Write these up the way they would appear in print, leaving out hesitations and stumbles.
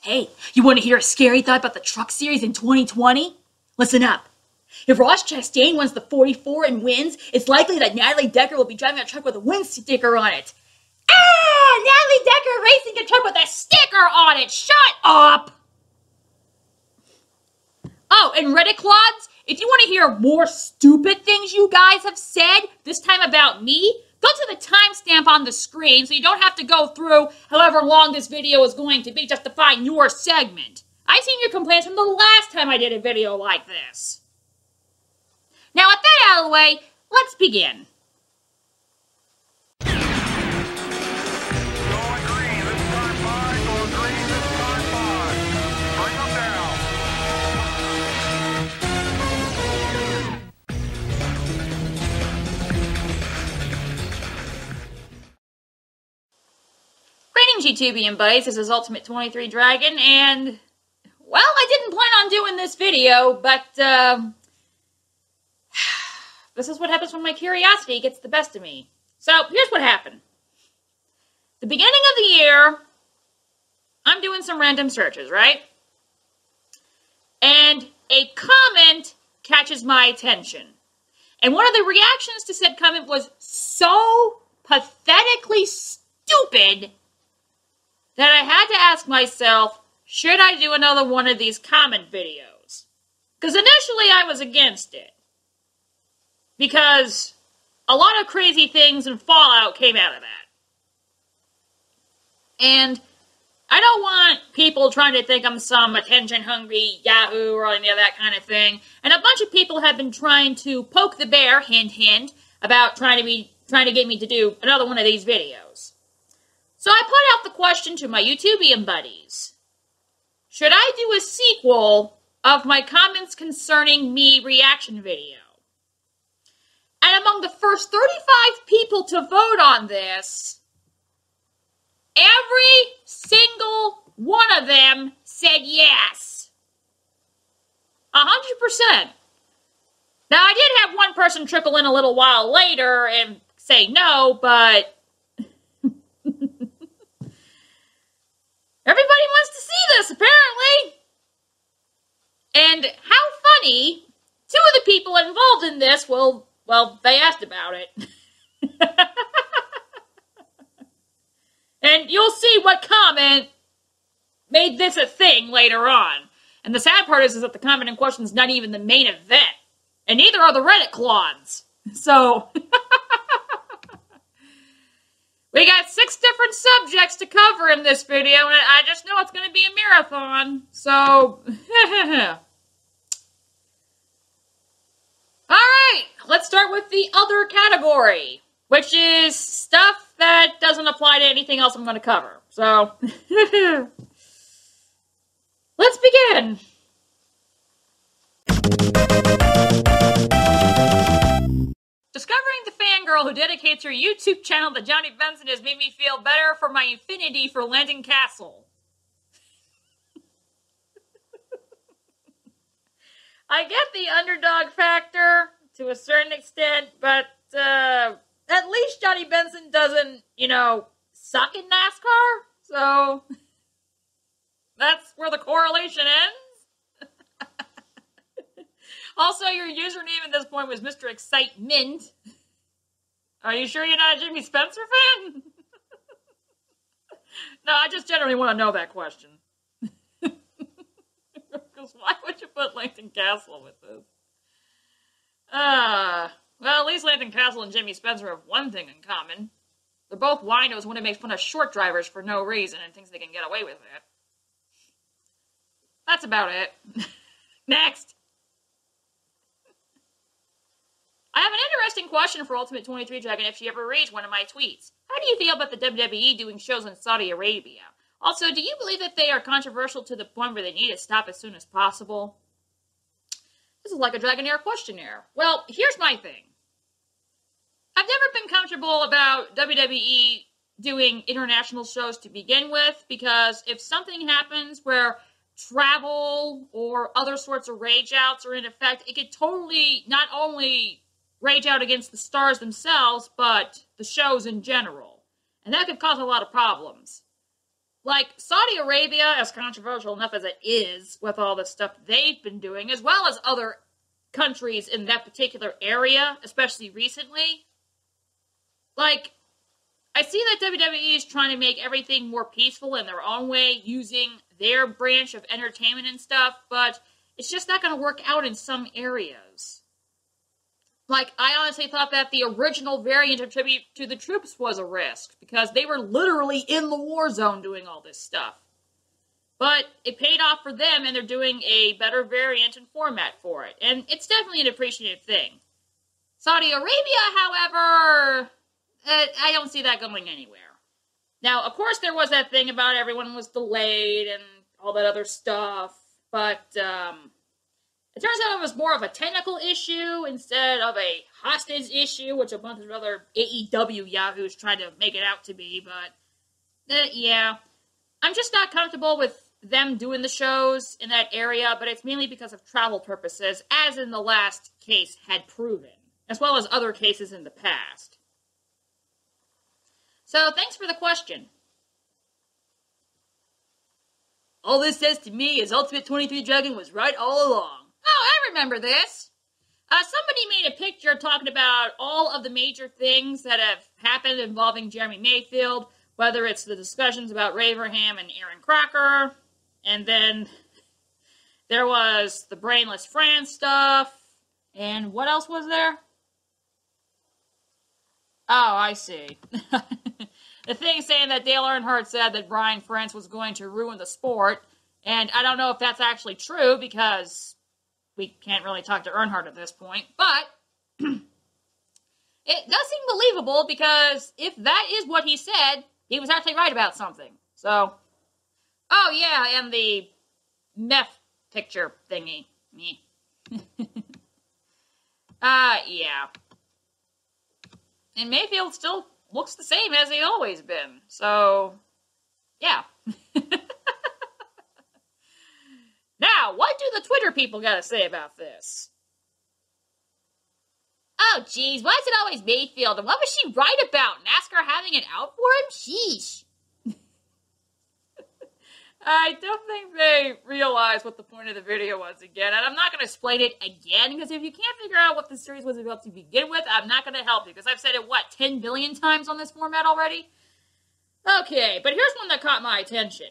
Hey, you want to hear a scary thought about the truck series in 2020? Listen up. If Ross Chastain wins the 44 and wins, it's likely that Natalie Decker will be driving a truck with a win sticker on it. Ah! Natalie Decker racing a truck with a sticker on it! Shut up! Oh, and Reddit Clods, if you want to hear more stupid things you guys have said, this time about me, go to the timestamp on the screen so you don't have to go through however long this video is going to be just to find your segment. I've seen your complaints from the last time I did a video like this. Now, with that out of the way, let's begin. Greetings, YouTubian buddies. This is Ultimate23Dragon, and, well, I didn't plan on doing this video, but, this is what happens when my curiosity gets the best of me. So, here's what happened. The beginning of the year, I'm doing some random searches, right? And a comment catches my attention. And one of the reactions to said comment was so pathetically stupid that I had to ask myself, should I do another one of these comment videos? Because initially I was against it. Because a lot of crazy things and fallout came out of that. And I don't want people trying to think I'm some attention-hungry Yahoo or any of that kind of thing. And a bunch of people have been trying to poke the bear, hint, hint, about trying to get me to do another one of these videos. So I put out the question to my YouTubian buddies. Should I do a sequel of my comments concerning me reaction video? And among the first 35 people to vote on this, every single one of them said yes. 100%. Now, I did have one person trickle in a little while later and say no, but everybody wants to see this, apparently. And how funny, two of the people involved in this, well, they asked about it. And you'll see what comment made this a thing later on. And the sad part is that the comment in question is not even the main event. And neither are the Reddit Clods. So, we got 6 different subjects to cover in this video, and I just know it's going to be a marathon. So, alright, let's start with the other category, which is stuff that doesn't apply to anything else I'm going to cover. So, let's begin. Discovering the fangirl who dedicates her YouTube channel to Johnny Benson has made me feel better for my affinity for Landon Castle. I get the underdog factor to a certain extent, but at least Johnny Benson doesn't, suck in NASCAR. So that's where the correlation ends. Also, your username at this point was Mr. Excitement. Are you sure you're not a Jimmy Spencer fan? No, I just generally want to know that question. Because why would you put Langton Castle with this? Well, at least Langton Castle and Jimmy Spencer have one thing in common. They're both winos when they make fun of short drivers for no reason and thinks they can get away with it. That's about it. Next. I have an interesting question for Ultimate23Dragon if she ever reads one of my tweets. How do you feel about the WWE doing shows in Saudi Arabia? Also, do you believe that they are controversial to the point where they need to stop as soon as possible? This is like a Dragonair questionnaire. Well, here's my thing. I've never been comfortable about WWE doing international shows to begin with, because if something happens where travel or other sorts of rage outs are in effect, it could totally not only rage out against the stars themselves, but the shows in general. And that could cause a lot of problems. like, Saudi Arabia, as controversial enough as it is with all the stuff they've been doing, as well as other countries in that particular area, especially recently, like, I see that WWE is trying to make everything more peaceful in their own way, using their branch of entertainment and stuff, but it's just not going to work out in some areas. Like, I honestly thought that the original variant of Tribute to the Troops was a risk, because they were literally in the war zone doing all this stuff. But it paid off for them, and they're doing a better variant and format for it, and it's definitely an appreciative thing. Saudi Arabia, however, I don't see that going anywhere. Now, of course, there was that thing about everyone was delayed and all that other stuff, but it turns out it was more of a technical issue instead of a hostage issue, which a bunch of other AEW yahoos tried to make it out to be, but yeah. I'm just not comfortable with them doing the shows in that area, but it's mainly because of travel purposes, as in the last case had proven, as well as other cases in the past. So, thanks for the question. All this says to me is Ultimate23Dragon was right all along. Oh, I remember this. Somebody made a picture talking about all of the major things that have happened involving Jeremy Mayfield, whether it's the discussions about Raverham and Aaron Crocker, and then there was the Brainless France stuff, and what else was there? Oh, I see. The thing saying that Dale Earnhardt said that Brian France was going to ruin the sport, and I don't know if that's actually true, because we can't really talk to Earnhardt at this point, but it does seem believable, because if that is what he said, he was actually right about something. So, oh yeah, and the meth picture thingy. Me. Yeah. And Mayfield still looks the same as he's always been. So, yeah. Now, what do the Twitter people gotta say about this? Oh, geez, why is it always Mayfield? And what was she right about? NASCAR having it out for him? Sheesh. I don't think they realized what the point of the video was again, and I'm not going to explain it again, because if you can't figure out what the series was about to begin with, I'm not going to help you, because I've said it, 10 billion times on this format already? Okay, but here's one that caught my attention.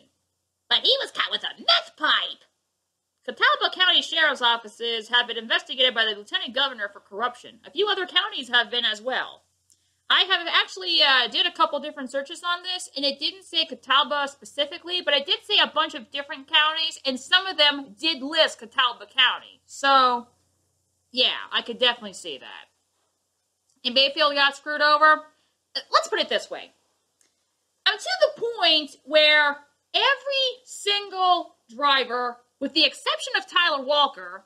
But he was caught with a meth pipe! Catawba County Sheriff's offices have been investigated by the Lieutenant Governor for corruption. A few other counties have been as well. I have actually did a couple different searches on this, and it didn't say Catawba specifically, but it did say a bunch of different counties, and some of them did list Catawba County. So, yeah, I could definitely see that. And Mayfield got screwed over? Let's put it this way. I'm to the point where every single driver, with the exception of Tyler Walker,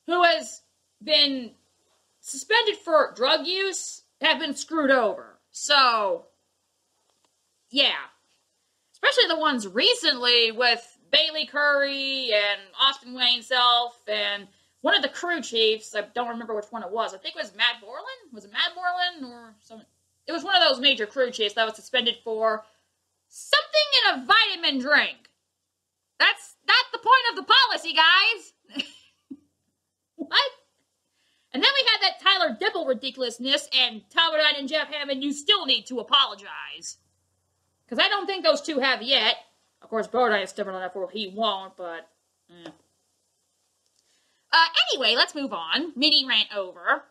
who has been suspended for drug use, have been screwed over. So, yeah. Especially the ones recently with Bailey Curry and Austin Wayne Self and one of the crew chiefs. I don't remember which one it was. I think it was Matt Borland. Was it Matt Borland or something? It was one of those major crew chiefs that was suspended for something in a vitamin drink. That's not the point of the policy, guys. What? And then we had that Tyler Dipple ridiculousness, and Tyler Knight and Jeff Hammond, you still need to apologize. Because I don't think those two have yet. Of course, Bodine is stubborn enough where he won't, but... Anyway, let's move on. Mini rant over.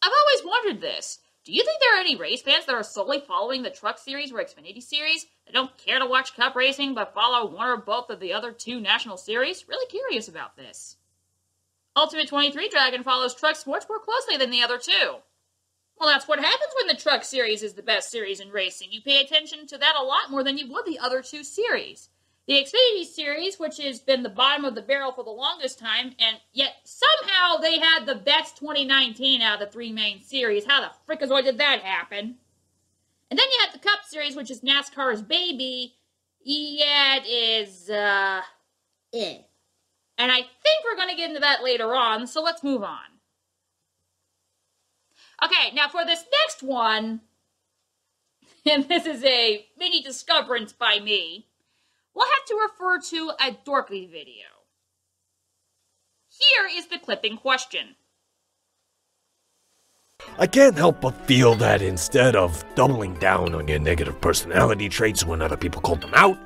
I've always wondered this. Do you think there are any race fans that are solely following the Truck Series or Xfinity Series that don't care to watch Cup racing but follow one or both of the other two national series? Really curious about this. Ultimate23Dragon follows truck sports more closely than the other two. Well, that's what happens when the Truck Series is the best series in racing. You pay attention to that a lot more than you would the other two series. The Xfinity Series, which has been the bottom of the barrel for the longest time, and yet somehow they had the best 2019 out of the three main series. How the frickazoid did that happen? And then you have the Cup Series, which is NASCAR's baby. Yeah, it is, And I think we're going to get into that later on, so let's move on. Okay, now for this next one, and this is a mini discoverance by me, we'll have to refer to a dorkly video. Here is the clip in question. I can't help but feel that instead of doubling down on your negative personality traits when other people call them out,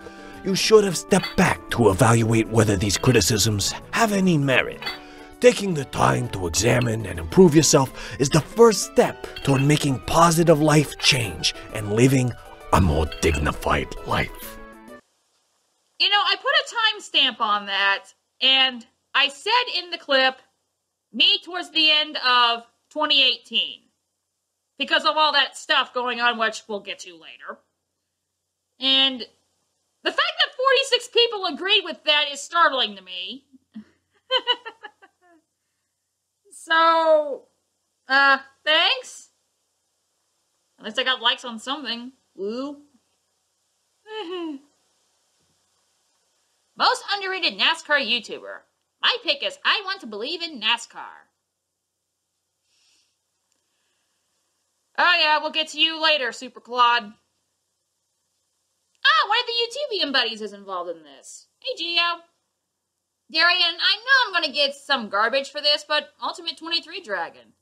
you should have stepped back to evaluate whether these criticisms have any merit. Taking the time to examine and improve yourself is the first step toward making positive life change and living a more dignified life. You know, I put a timestamp on that, and I said in the clip, me towards the end of 2018, because of all that stuff going on, which we'll get to later. And the fact that 46 people agreed with that is startling to me. So, thanks. At least I got likes on something. Woo. Most underrated NASCAR YouTuber. My pick is I Want to Believe in NASCAR. Oh yeah, we'll get to you later, Superclod. Ah, one of the YouTubian buddies is involved in this. Hey, Gio. Darian, I know I'm going to get some garbage for this, but Ultimate23Dragon.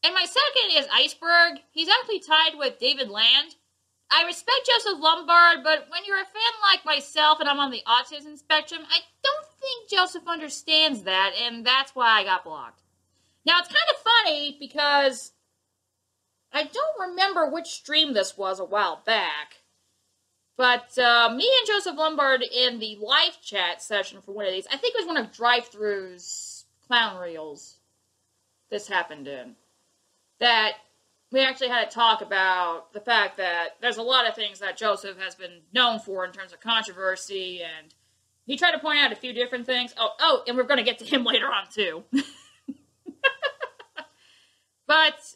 And my second is Iceberg. He's actually tied with David Land. I respect Joseph Lombard, but when you're a fan like myself and I'm on the autism spectrum, I don't think Joseph understands that, and that's why I got blocked. Now, it's kind of funny because I don't remember which stream this was a while back, but me and Joseph Lombard in the live chat session for one of these, I think it was one of Drive-Thru's clown reels this happened in, that we actually had a talk about the fact that there's a lot of things that Joseph has been known for in terms of controversy, and he tried to point out a few different things. Oh, and we're going to get to him later on, too. But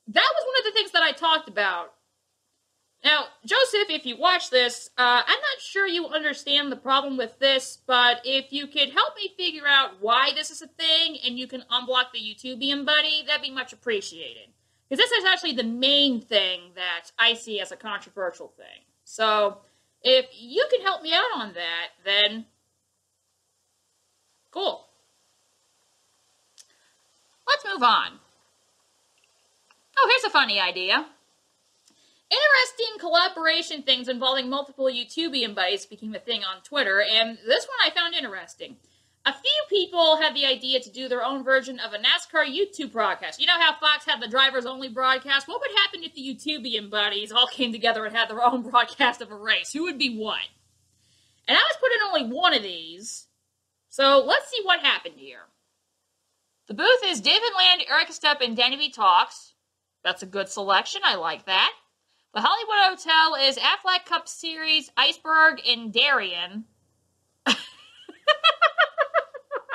that was one of the things that I talked about. Now, Joseph, if you watch this, I'm not sure you understand the problem with this, but if you could help me figure out why this is a thing and you can unblock the YouTubian buddy, that'd be much appreciated. Because this is actually the main thing that I see as a controversial thing. So, if you can help me out on that, then cool. Let's move on. Oh, here's a funny idea. Interesting collaboration things involving multiple YouTubian buddies became a thing on Twitter, and this one I found interesting. A few people had the idea to do their own version of a NASCAR YouTube broadcast. You know how Fox had the drivers-only broadcast? What would happen if the YouTubian buddies all came together and had their own broadcast of a race? Who would be what? And I was put in only one of these, so let's see what happened here. The booth is David Land, Eric Stepp, and Danny B Talks. That's a good selection. I like that. The Hollywood Hotel is Affleck Cup Series, Iceberg, and Darian.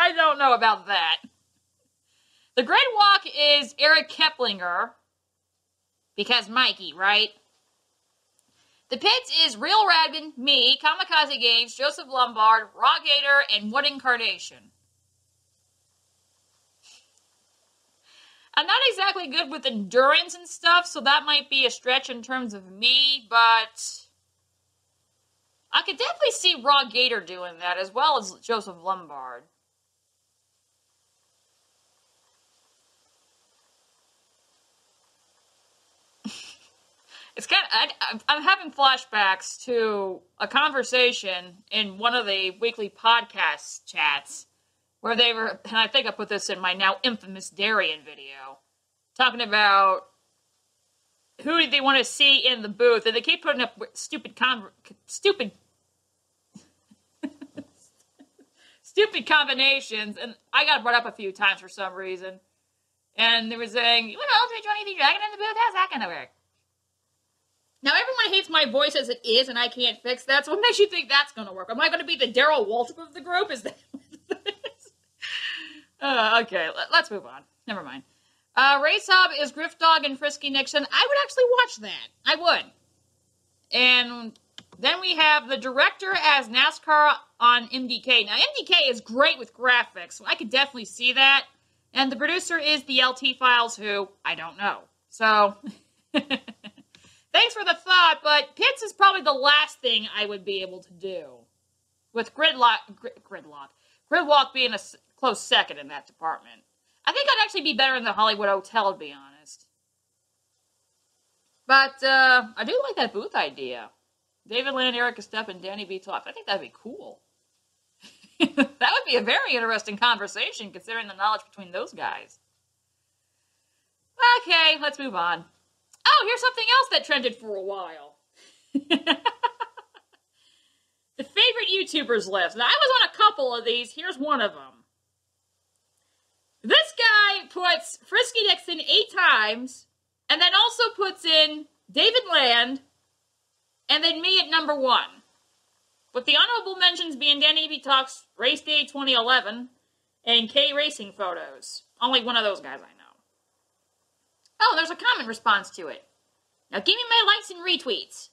I don't know about that. The Great Walk is Eric Keplinger. Because Mikey, right? The Pits is Real Radman, me, Kamikaze Games, Joseph Lombard, Raw Gator, and Wood Incarnation. I'm not exactly good with endurance and stuff, so that might be a stretch in terms of me, but I could definitely see Raw Gator doing that, as well as Joseph Lombard. It's kind of, I'm having flashbacks to a conversation in one of the weekly podcast chats where they were, and I think I put this in my now infamous Darian video, talking about who they want to see in the booth, and they keep putting up stupid combinations, and I got brought up a few times for some reason, and they were saying, you want Ultimate23Dragon in the booth? How's that going to work? Now, everyone hates my voice as it is, and I can't fix that, so what makes you think that's going to work? Am I going to be the Daryl Waltrip of the group? Is that what it is? Okay, let's move on. Never mind. Race Hub is Griff Dog and Frisky Nixon. I would actually watch that. I would. And then we have the director as NASCAR on MDK. Now, MDK is great with graphics, so I could definitely see that. And the producer is the LT Files, who I don't know. So, Thanks for the thought, but Pitts is probably the last thing I would be able to do. With Gridlock being a close second in that department. I think I'd actually be better in the Hollywood Hotel, to be honest. But, I do like that booth idea. David Land, Erica Stepp, and Danny B. Talks. I think that'd be cool. That would be a very interesting conversation, considering the knowledge between those guys. Okay, let's move on. Oh, here's something else that trended for a while. The favorite YouTubers list. Now, I was on a couple of these. Here's one of them. This guy puts Frisky Dixon 8 times, and then also puts in David Land, and then me at number 1. With the honorable mentions being Danny B. Talks, Race Day 2011, and K Racing Photos. Only one of those guys I know. Oh, there's a comment response to it. Now give me my likes and retweets.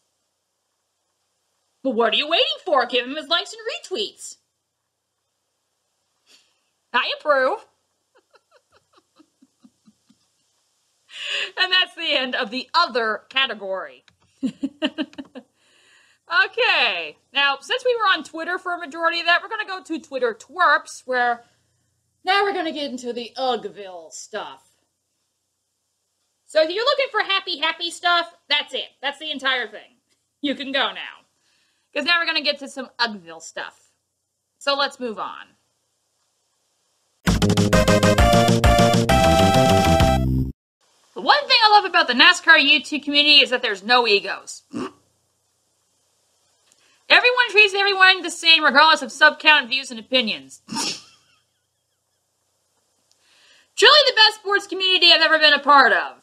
Well, what are you waiting for? Give him his likes and retweets. I approve. And that's the end of the other category. Okay. Now, since we were on Twitter for a majority of that, we're going to go to Twitter twerps, where now we're going to get into the Ugville stuff. So if you're looking for happy stuff, that's it. That's the entire thing. You can go now. Because now we're going to get to some Ugville stuff. So let's move on. The one thing I love about the NASCAR YouTube community is that there's no egos. Everyone treats everyone the same regardless of sub-count, views, and opinions. Truly the best sports community I've ever been a part of.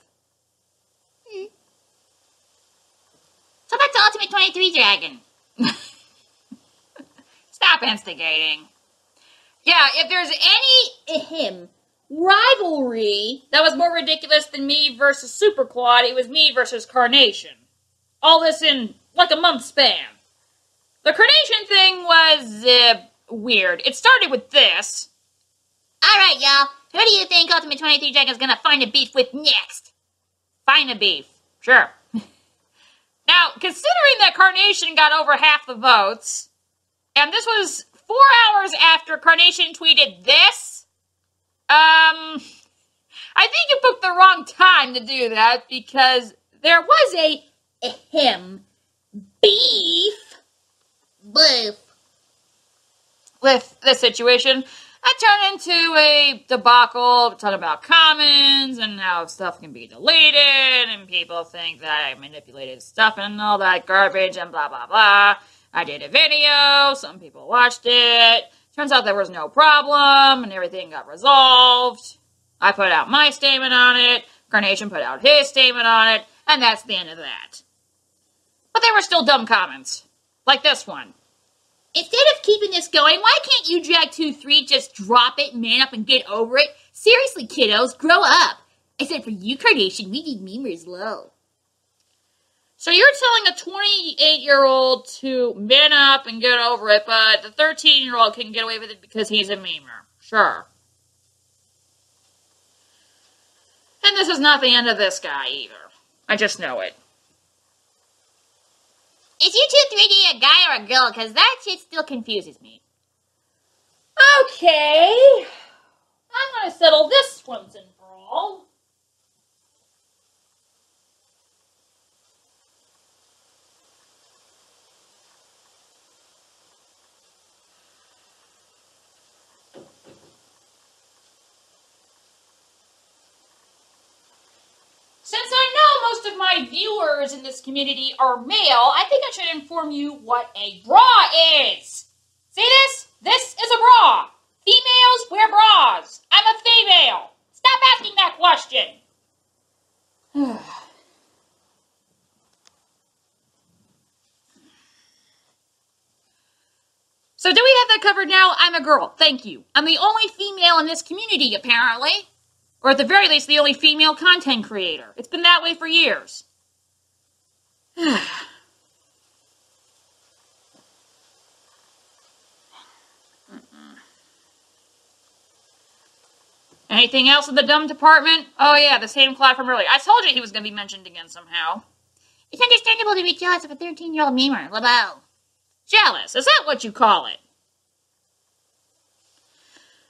So back to Ultimate23Dragon. Stop instigating. Yeah, if there's any rivalry that was more ridiculous than me versus Superclod, it was me versus Carnation. All this in like a month span. The Carnation thing was weird. It started with this. Alright, y'all. Who do you think Ultimate23Dragon is gonna find a beef with next? Find a beef. Sure. Now, considering that Carnation got over half the votes, and this was 4 hours after Carnation tweeted this, I think you picked the wrong time to do that, because there was a beef with this situation. That turned into a debacle, talking about comments and how stuff can be deleted, and people think that I manipulated stuff and all that garbage and blah, blah, blah. I did a video, some people watched it. Turns out there was no problem, and everything got resolved. I put out my statement on it, Carnation put out his statement on it, and that's the end of that. But there were still dumb comments, like this one. Instead of keeping this going, why can't you, Jag23, just drop it, man up, and get over it? Seriously, kiddos, grow up. Except for you, Carnation, we need memers low. So you're telling a 28-year-old to man up and get over it, but the 13-year-old can get away with it because he's a memer. Sure. And this is not the end of this guy, either. I just know it. Is you 3D a guy or a girl? Because that shit still confuses me. Okay. I'm going to settle this once and for all. Since I know most of my viewers in this community are male, I think I should inform you what a bra is. See this? This is a bra. Females wear bras. I'm a female. Stop asking that question. So do we have that covered now? I'm a girl. Thank you. I'm the only female in this community, apparently. Or at the very least, the only female content creator. It's been that way for years. Anything else in the dumb department? Oh yeah, the same Cloud from earlier. I told you he was going to be mentioned again somehow. It's understandable to be jealous of a 13-year-old memer, LeBeau. Jealous? Is that what you call it?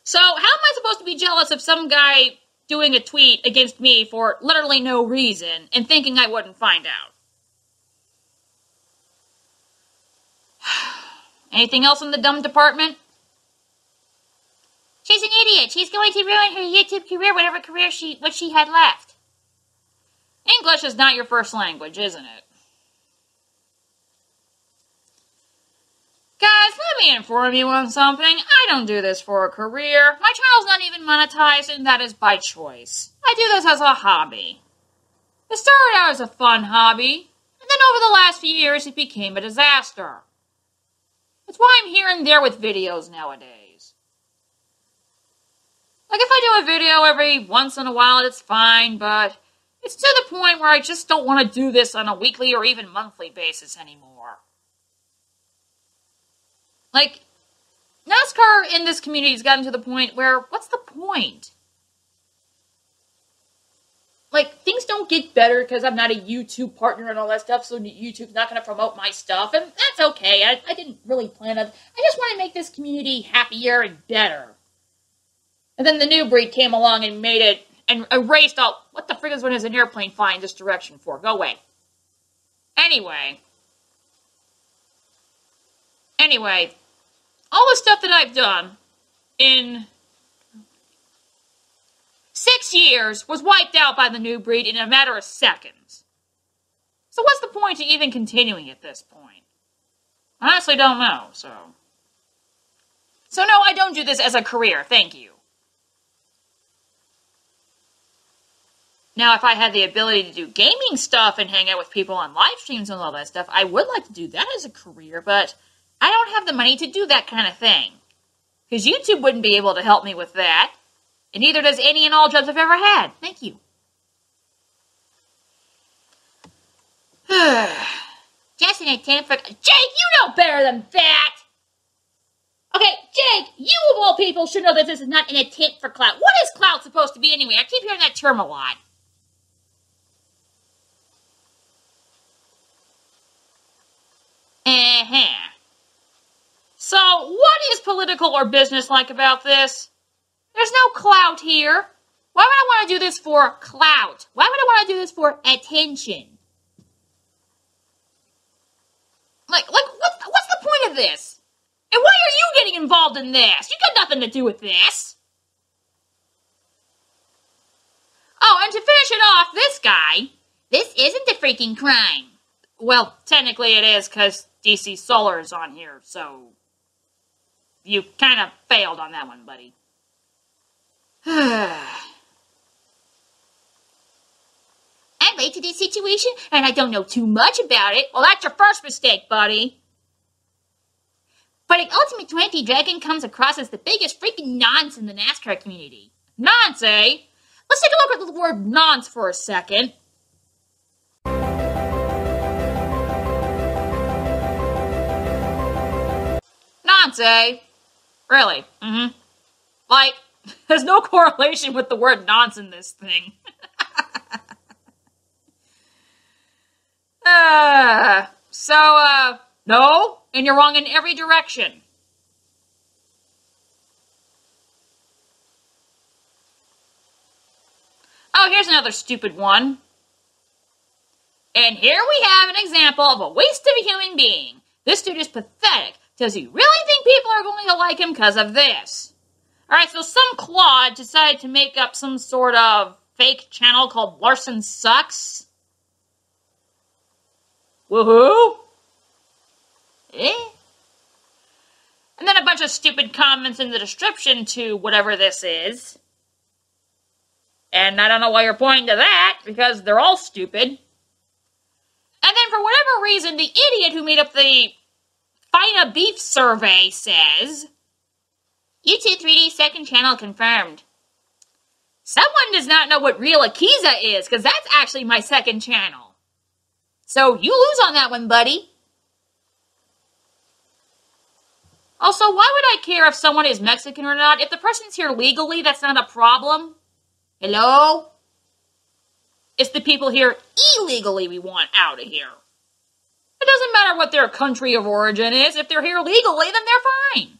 So, how am I supposed to be jealous of some guy doing a tweet against me for literally no reason and thinking I wouldn't find out? Anything else in the dumb department? She's an idiot. She's going to ruin her YouTube career, whatever career what she had left. English is not your first language, isn't it? Guys, let me inform you on something. I don't do this for a career. My channel's not even monetized, and that is by choice. I do this as a hobby. It started out as a fun hobby, and then over the last few years, it became a disaster. That's why I'm here and there with videos nowadays. Like, if I do a video every once in a while, it's fine, but it's to the point where I just don't want to do this on a weekly or even monthly basis anymore. Like, NASCAR in this community has gotten to the point where, what's the point? Like, things don't get better because I'm not a YouTube partner and all that stuff, so YouTube's not going to promote my stuff, and that's okay. I didn't really plan on it. I just want to make this community happier and better. And then the new breed came along and made it, and erased all, what the frick is when there's an airplane flying this direction for? Go away. Anyway, all the stuff that I've done in 6 years was wiped out by the new breed in a matter of seconds. So what's the point to even continuing at this point? I honestly don't know, so no, I don't do this as a career, thank you. Now, if I had the ability to do gaming stuff and hang out with people on live streams and all that stuff, I would like to do that as a career, but I don't have the money to do that kind of thing. Because YouTube wouldn't be able to help me with that. And neither does any and all jobs I've ever had. Thank you. Just an attempt for... Jake, you know better than that! Okay, Jake, you of all people should know that this is not an attempt for clout. What is clout supposed to be anyway? I keep hearing that term a lot. So, what is political or business-like about this? There's no clout here. Why would I want to do this for clout? Why would I want to do this for attention? Like what's the point of this? And why are you getting involved in this? You got nothing to do with this. Oh, and to finish it off, this guy, this isn't a freaking crime. Well, technically it is, because DC Solar is on here, so you kind of failed on that one, buddy. I'm late to this situation, and I don't know too much about it. Well, that's your first mistake, buddy. But Ultimate23Dragon comes across as the biggest freaking nonce in the NASCAR community. Nonce, eh? Let's take a look at the word nonce for a second. Nonce, eh? Really? Mm-hmm. Like, there's no correlation with the word nonce in this thing. No, and you're wrong in every direction. Oh, here's another stupid one. And here we have an example of a waste of a human being. This dude is pathetic. Does he really think people are going to like him because of this? Alright, so some Clod decided to make up some sort of fake channel called Larson Sucks. Woohoo! And then a bunch of stupid comments in the description to whatever this is. And I don't know why you're pointing to that, because they're all stupid. And then for whatever reason, the idiot who made up the Fina Beef survey says, YouTube 3D second channel confirmed. Someone does not know what Real Akiza is, because that's actually my second channel. So you lose on that one, buddy. Also, why would I care if someone is Mexican or not? If the person's here legally, that's not a problem. Hello? It's the people here illegally we want out of here. It doesn't matter what their country of origin is. If they're here legally, then they're fine.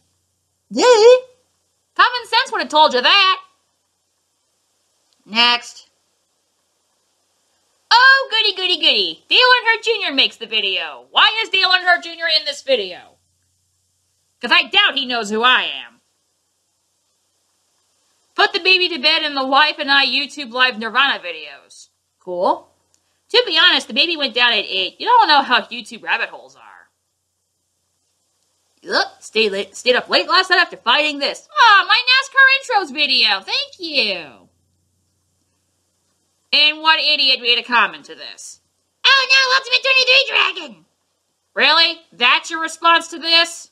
Yeah. Common sense would have told you that. Next. Oh, goody, goody, goody. Dale Earnhardt Jr. makes the video. Why is Dale Earnhardt Jr. in this video? Because I doubt he knows who I am. Put the baby to bed in the Wife and I YouTube Live Nirvana videos. Cool. To be honest, the baby went down at 8. You don't know how YouTube rabbit holes are. Look, stayed up late last night after fighting this. Ah, my NASCAR intros video. Thank you. And what idiot made a comment to this? Oh no, Ultimate23Dragon! Really? That's your response to this?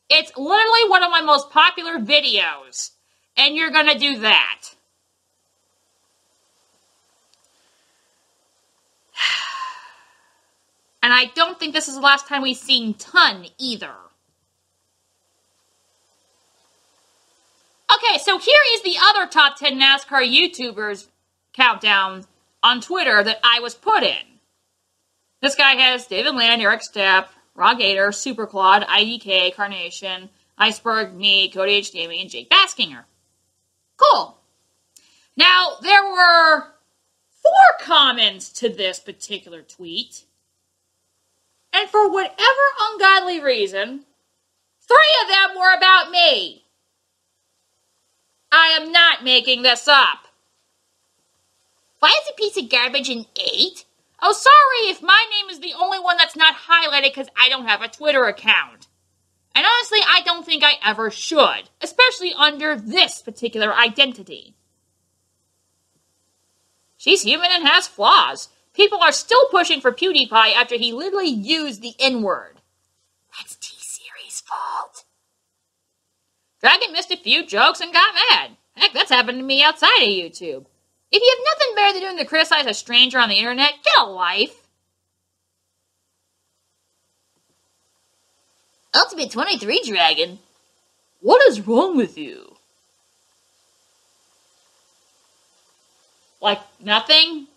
It's literally one of my most popular videos. And you're gonna do that. And I don't think this is the last time we've seen Ton either. Okay, so here is the other top 10 NASCAR YouTubers countdown on Twitter that I was put in. This guy has David Land, Eric Stepp, Raw Gator, Superclod, IDK, Carnation, Iceberg, me, Cody H. Gaming, and Jake Baskinger. Cool. Now, there were 4 comments to this particular tweet. And for whatever ungodly reason, 3 of them were about me. I am not making this up. Why is a piece of garbage an 8? Oh, sorry if my name is the only one that's not highlighted because I don't have a Twitter account. And honestly, I don't think I ever should, especially under this particular identity. She's human and has flaws. People are still pushing for PewDiePie after he literally used the N-word. That's T-Series' fault. Dragon missed a few jokes and got mad. Heck, that's happened to me outside of YouTube. If you have nothing better to do than to criticize a stranger on the internet, get a life. Ultimate23Dragon, what is wrong with you? Like, nothing?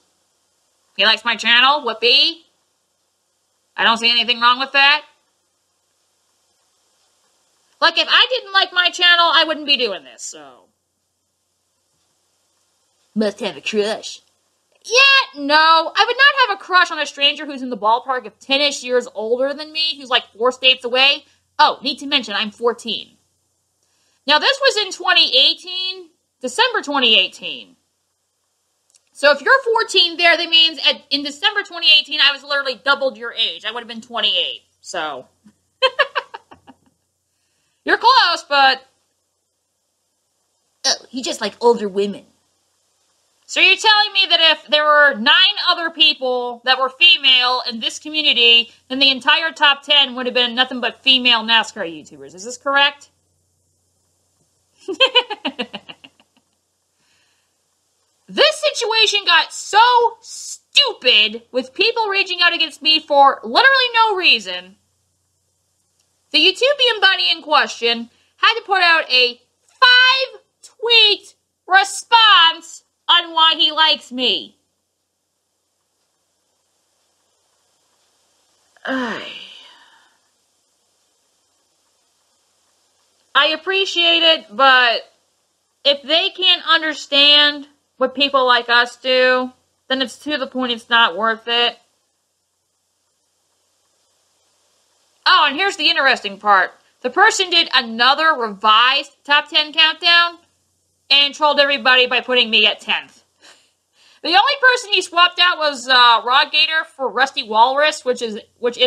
He likes my channel? Whoopee? I don't see anything wrong with that. Like, if I didn't like my channel, I wouldn't be doing this, so. Must have a crush. Yeah, no. I would not have a crush on a stranger who's in the ballpark of 10-ish years older than me, who's like 4 states away. Oh, need to mention, I'm 14. Now, this was in 2018, December 2018. So if you're 14 there, that means in December 2018, I was literally doubled your age. I would have been 28, so. You're close, but. Oh, you just like older women. So you're telling me that if there were 9 other people that were female in this community, then the entire top 10 would have been nothing but female NASCAR YouTubers. Is this correct? This situation got so stupid with people raging out against me for literally no reason. The YouTubian buddy in question had to put out a 5-tweet response on why he likes me. I appreciate it, but if they can't understand what people like us do, then it's to the point it's not worth it. Oh, and here's the interesting part. The person did another revised top 10 countdown and trolled everybody by putting me at 10th. The only person he swapped out was Raw Gator for Rusty Walrus, which is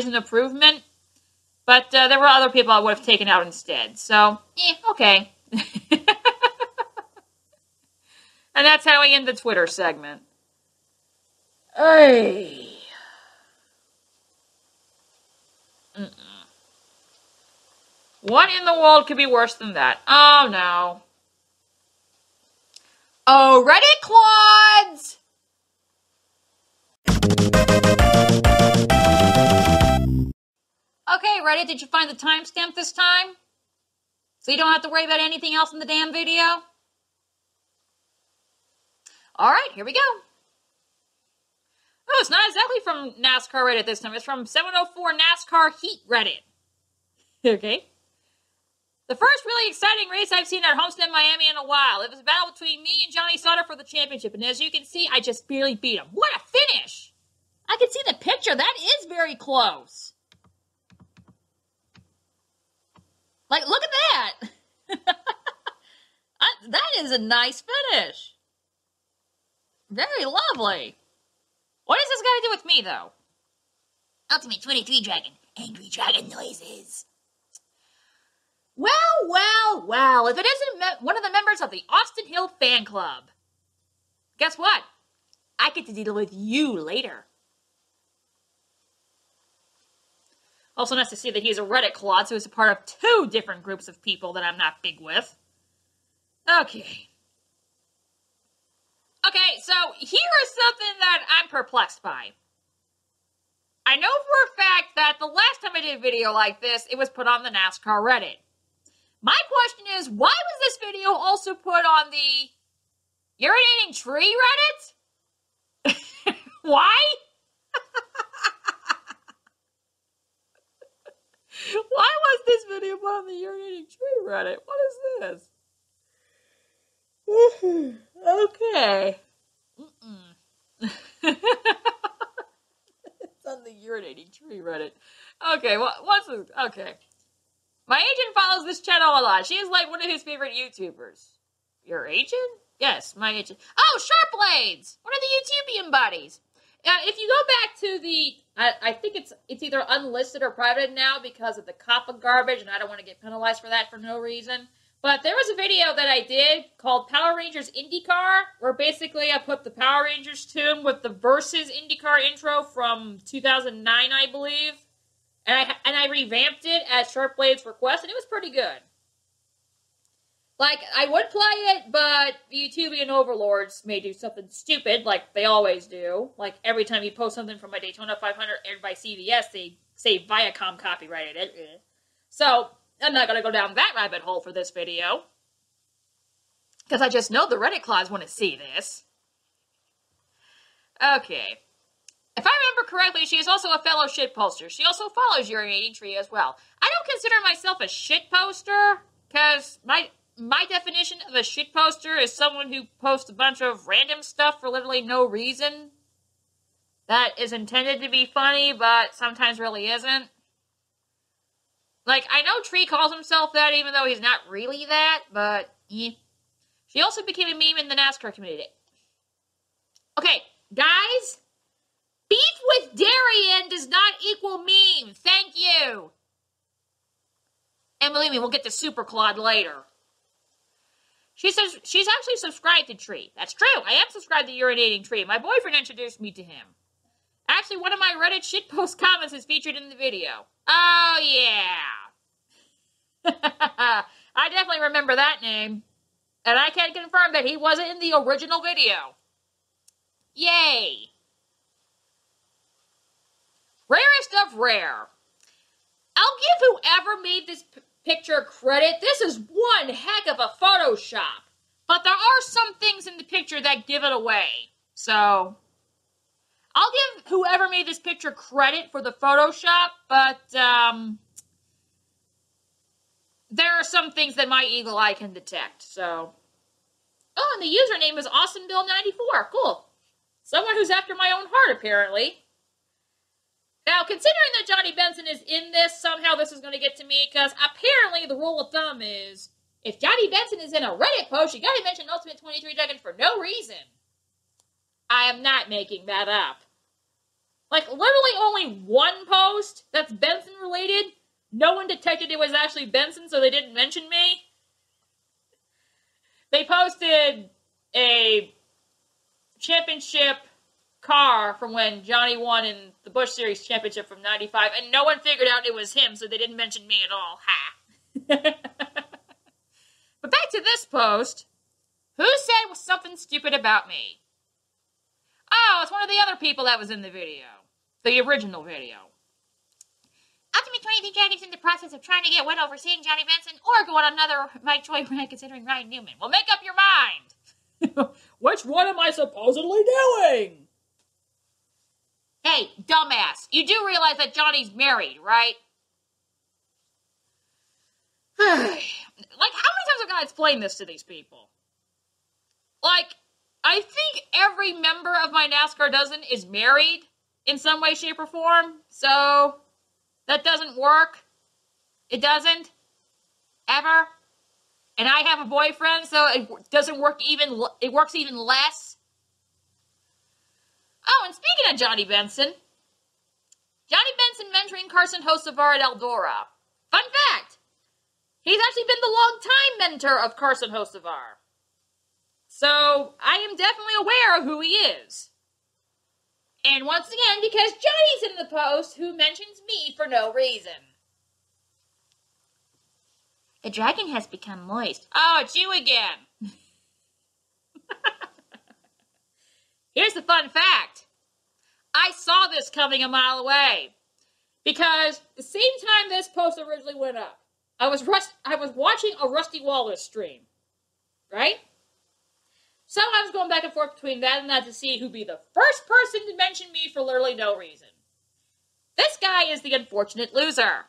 an improvement. But there were other people I would have taken out instead. So, okay. And that's how we end the Twitter segment. Ay. What in the world could be worse than that? Oh, no. Oh, Reddit Clods! Okay, Reddit, did you find the timestamp this time? So you don't have to worry about anything else in the damn video? Alright, here we go. Oh, it's not exactly from NASCAR Reddit this time. It's from 704 NASCAR Heat Reddit. Okay. The first really exciting race I've seen at Homestead, Miami in a while. It was a battle between me and Johnny Sauter for the championship. And as you can see, I just barely beat him. What a finish! I can see the picture. That is very close. Like, look at that. That is a nice finish. Very lovely. What does this got to do with me, though? Ultimate23Dragon. Angry dragon noises. Well, if it isn't one of the members of the Austin Hill fan club, guess what? I get to deal with you later. Also nice to see that he's a Reddit Clods, who is a part of 2 different groups of people that I'm not big with. Okay. Okay, so here is something that I'm perplexed by. I know for a fact that the last time I did a video like this, it was put on the NASCAR Reddit. My question is, why was this video also put on the Urinating Tree Reddit? Why? Why was this video put on the Urinating Tree Reddit? What is this? Okay. It's on the Urinating Tree Reddit. Okay, okay. My agent follows this channel a lot. She is like one of his favorite YouTubers. Your agent? Yes, my agent. Oh, Sharpblades! One of the YouTubian buddies. If you go back to the, I think it's either unlisted or private now because of the COPPA garbage, and I don't want to get penalized for that for no reason. But there was a video that I did called Power Rangers IndyCar, where basically I put the Power Rangers tune with the Versus IndyCar intro from 2009, I believe. And I revamped it at Sharpblade's request, and it was pretty good. Like, I would play it, but the YouTubian overlords may do something stupid, like they always do. Like, every time you post something from my Daytona 500 aired by CVS, they say Viacom copyrighted it. So, I'm not going to go down that rabbit hole for this video. Because I just know the Reddit Clods want to see this. Okay. If I remember correctly, she is also a fellow shitposter. She also follows Urinating Tree as well. I don't consider myself a shitposter, because my definition of a shitposter is someone who posts a bunch of random stuff for literally no reason. That is intended to be funny, but sometimes really isn't. Like, I know Tree calls himself that, even though he's not really that, but yeah. She also became a meme in the NASCAR community. Okay, guys, beef with Darien does not equal meme. Thank you. And believe me, we'll get to Superclod later. She says she's actually subscribed to Tree. That's true. I am subscribed to Urinating Tree. My boyfriend introduced me to him. Actually, one of my Reddit shitpost comments is featured in the video. Oh, yeah. I definitely remember that name. And I can confirm that he wasn't in the original video. Yay. Rarest of rare. I'll give whoever made this picture credit. This is one heck of a Photoshop. But there are some things in the picture that give it away. So, I'll give whoever made this picture credit for the Photoshop, but there are some things that my eagle eye can detect, so. Oh, and the username is AwesomeBill94. Cool. Someone who's after my own heart, apparently. Now, considering that Johnny Benson is in this, somehow this is going to get to me, because apparently the rule of thumb is, if Johnny Benson is in a Reddit post, you gotta mention Ultimate23Dragon for no reason. I am not making that up. Like, literally only one post that's Benson-related. No one detected it was actually Benson, so they didn't mention me. They posted a championship car from when Johnny won in the Busch Series Championship from '95, and no one figured out it was him, so they didn't mention me at all. Ha! But back to this post. Who said something stupid about me? Oh, it's one of the other people that was in the video. The original video. Ultimate23Dragon's in the process of trying to get wet over seeing Johnny Benson or go on another Mike Joy rant considering Ryan Newman. Well, make up your mind. Which one am I supposedly doing? Hey, dumbass, you do realize that Johnny's married, right? Like, how many times have I got to explain this to these people? Like, I think every member of my NASCAR dozen is married in some way, shape, or form. So, that doesn't work. It doesn't. Ever. And I have a boyfriend, so it doesn't work even, it works even less. Oh, and speaking of Johnny Benson mentoring Carson Hocevar at Eldora. Fun fact, he's actually been the long-time mentor of Carson Hocevar. So, I am definitely aware of who he is. And once again, because Johnny's in the post, who mentions me for no reason. The dragon has become moist. Oh, it's you again. Here's the fun fact. I saw this coming a mile away. Because the same time this post originally went up, I was watching a Rusty Wallace stream. Right? So I was going back and forth between that and that to see who'd be the first person to mention me for literally no reason. This guy is the unfortunate loser.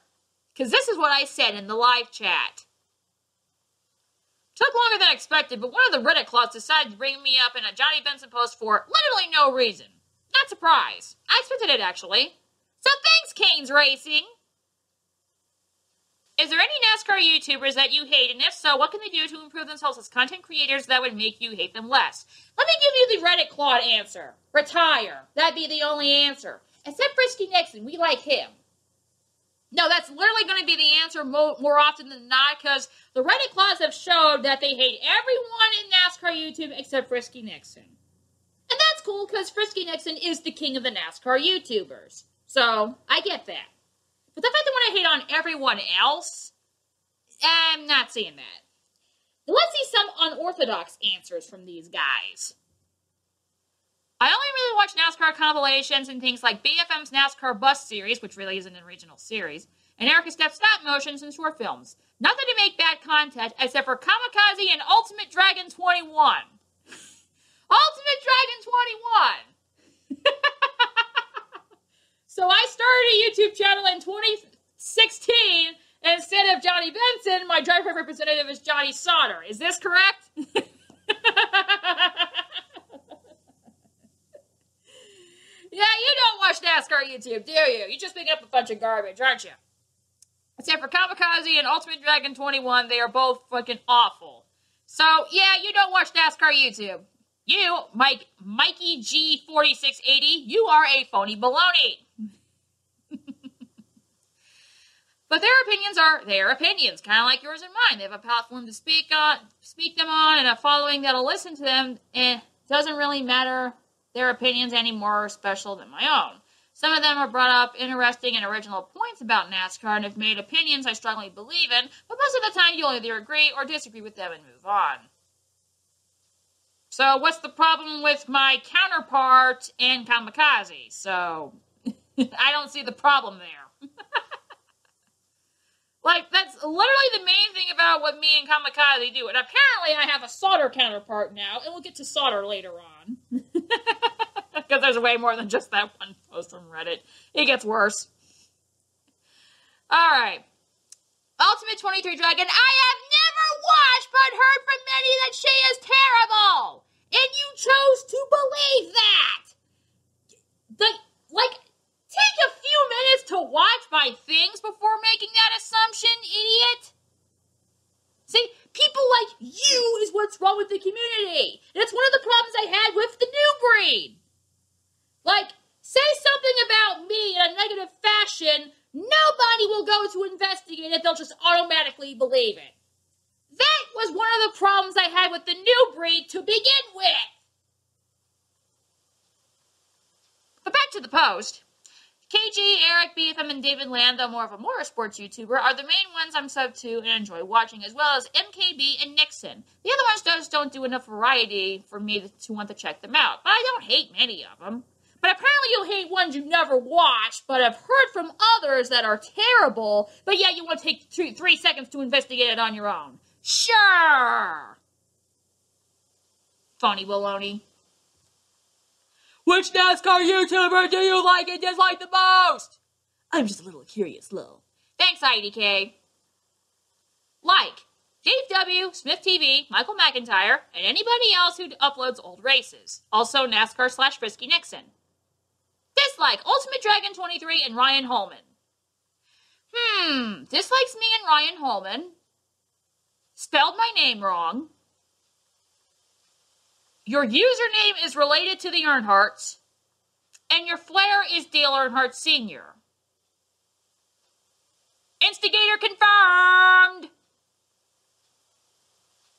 Because this is what I said in the live chat. Took longer than expected, but one of the Reddit Clods decided to bring me up in a Johnny Benson post for literally no reason. Not surprised. I expected it, actually. So thanks, Canes Racing! Is there any NASCAR YouTubers that you hate, and if so, what can they do to improve themselves as content creators that would make you hate them less? Let me give you the Reddit Clod answer. Retire. That'd be the only answer. Except Frisky Nixon, we like him. No, that's literally going to be the answer more often than not, because the Reddit Clods have showed that they hate everyone in NASCAR YouTube except Frisky Nixon. And that's cool, because Frisky Nixon is the king of the NASCAR YouTubers. So, I get that. But the fact that when I hate on everyone else, I'm not seeing that. Now, let's see some unorthodox answers from these guys. I only really watch NASCAR compilations and things like BFM's NASCAR Bus series, which really isn't a regional series, and Erica Stepp's stop motions and short films. Nothing to make bad content except for Kamikaze and Ultimate Dragon 21. Ultimate Dragon 21! So I started a YouTube channel in 2016, and instead of Johnny Benson, my driver representative is Johnny Sauter. Is this correct? Yeah, you don't watch NASCAR YouTube, do you? You just pick up a bunch of garbage, aren't you? Except for Kamikaze and Ultimate Dragon 21, they are both fucking awful. So, yeah, you don't watch NASCAR YouTube. You, Mikey G4680, you are a phony baloney. But their opinions are their opinions, kind of like yours and mine. They have a platform to speak them on, and a following that'll listen to them. It doesn't really matter their opinions any more special than my own. Some of them have brought up interesting and original points about NASCAR and have made opinions I strongly believe in, but most of the time you'll either agree or disagree with them and move on. So what's the problem with my counterpart in Kamikaze? So, I don't see the problem there. Like, that's literally the main thing about what me and Kamikaze do. And apparently I have a Sauter counterpart now, and we'll get to Sauter later on. Because there's way more than just that one post from Reddit. It gets worse. Alright. Ultimate23Dragon, I have never watched but heard from many that she is terrible! And you chose to believe that! Take a few minutes to watch my things before making that assumption, idiot! See, people like you is what's wrong with the community. And it's one of the problems I had with the new breed. Like, say something about me in a negative fashion, nobody will go to investigate it, they'll just automatically believe it. That was one of the problems I had with the new breed to begin with. But back to the post. KG, Eric, BFM, and David Lamb, though more of a motorsports YouTuber, are the main ones I'm subbed to and enjoy watching, as well as MKB and Nixon. The other ones just don't do enough variety for me to want to check them out, but I don't hate many of them. But apparently you'll hate ones you never watched, but have heard from others that are terrible, but yeah, you want to take 3 seconds to investigate it on your own. Sure! Phony baloney. Which NASCAR YouTuber do you like and dislike the most? I'm just a little curious, lol. Thanks, IDK. Like Dave W, Smith TV, Michael McIntyre, and anybody else who uploads old races. Also NASCAR/Frisky Nixon. Dislike Ultimate23 and Ryan Holman. Dislikes me and Ryan Holman. Spelled my name wrong. Your username is related to the Earnhardts. And your flair is Dale Earnhardt Sr. Instigator confirmed!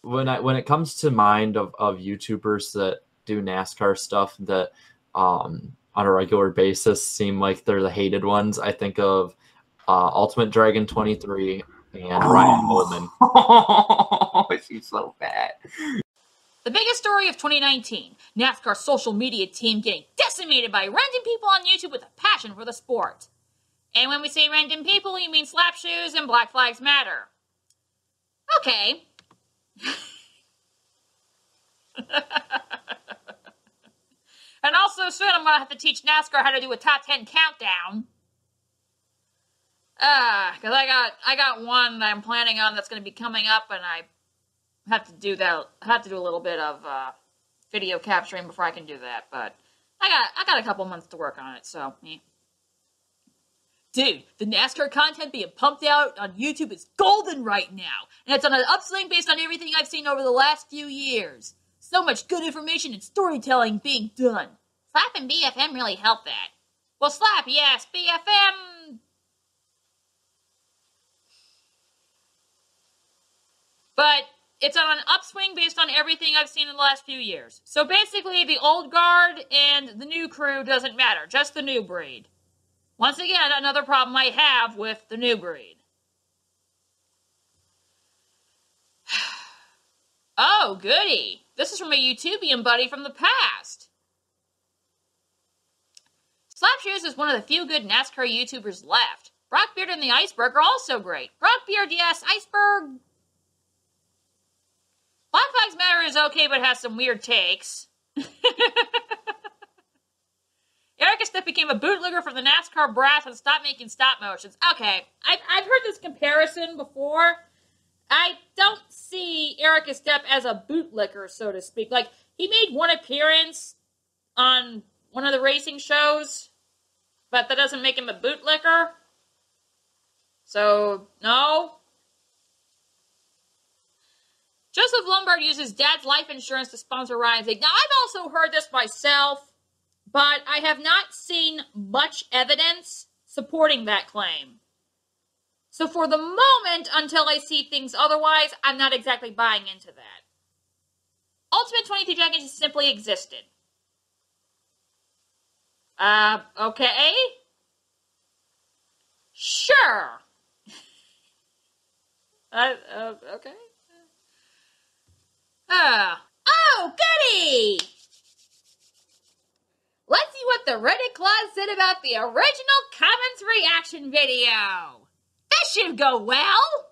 When it comes to mind of YouTubers that do NASCAR stuff that on a regular basis seem like they're the hated ones, I think of Ultimate Dragon 23 and Ryan Holman. Oh, she's so bad. The biggest story of 2019, NASCAR social media team getting decimated by random people on YouTube with a passion for the sport. And when we say random people, you mean Slap Shoes and Black Flags Matter. Okay. And also soon I'm going to have to teach NASCAR how to do a top 10 countdown. Because I got one that I'm planning on that's going to be coming up, and I have to do that. I have to do a little bit of video capturing before I can do that, but I got a couple months to work on it, so yeah. Dude, the NASCAR content being pumped out on YouTube is golden right now, and it's on an upswing based on everything I've seen over the last few years. So much good information and storytelling being done. Slap and BFM really helped that. Well, Slap, yes, BFM... But it's on an upswing based on everything I've seen in the last few years. So basically, the old guard and the new crew doesn't matter, just the new breed. Once again, another problem I have with the new breed. Oh, goody. This is from a YouTubian buddy from the past. Slapshoes is one of the few good NASCAR YouTubers left. Brockbeard and the Iceberg are also great. Brockbeard, yes. Iceberg... Black Flags Matter is okay, but has some weird takes. Eric Estep became a bootlegger for the NASCAR brass and stopped making stop motions. Okay, I've heard this comparison before. I don't see Eric Estep as a bootlegger, so to speak. Like, he made one appearance on one of the racing shows, but that doesn't make him a bootlegger. So, no. Joseph Lombard uses dad's life insurance to sponsor Ryan's League. Now, I've also heard this myself, but I have not seen much evidence supporting that claim. So for the moment, until I see things otherwise, I'm not exactly buying into that. Ultimate23Dragon just simply existed. Okay. Sure. Okay. Oh, goody! Let's see what the Reddit Clods said about the original comments reaction video. This should go well.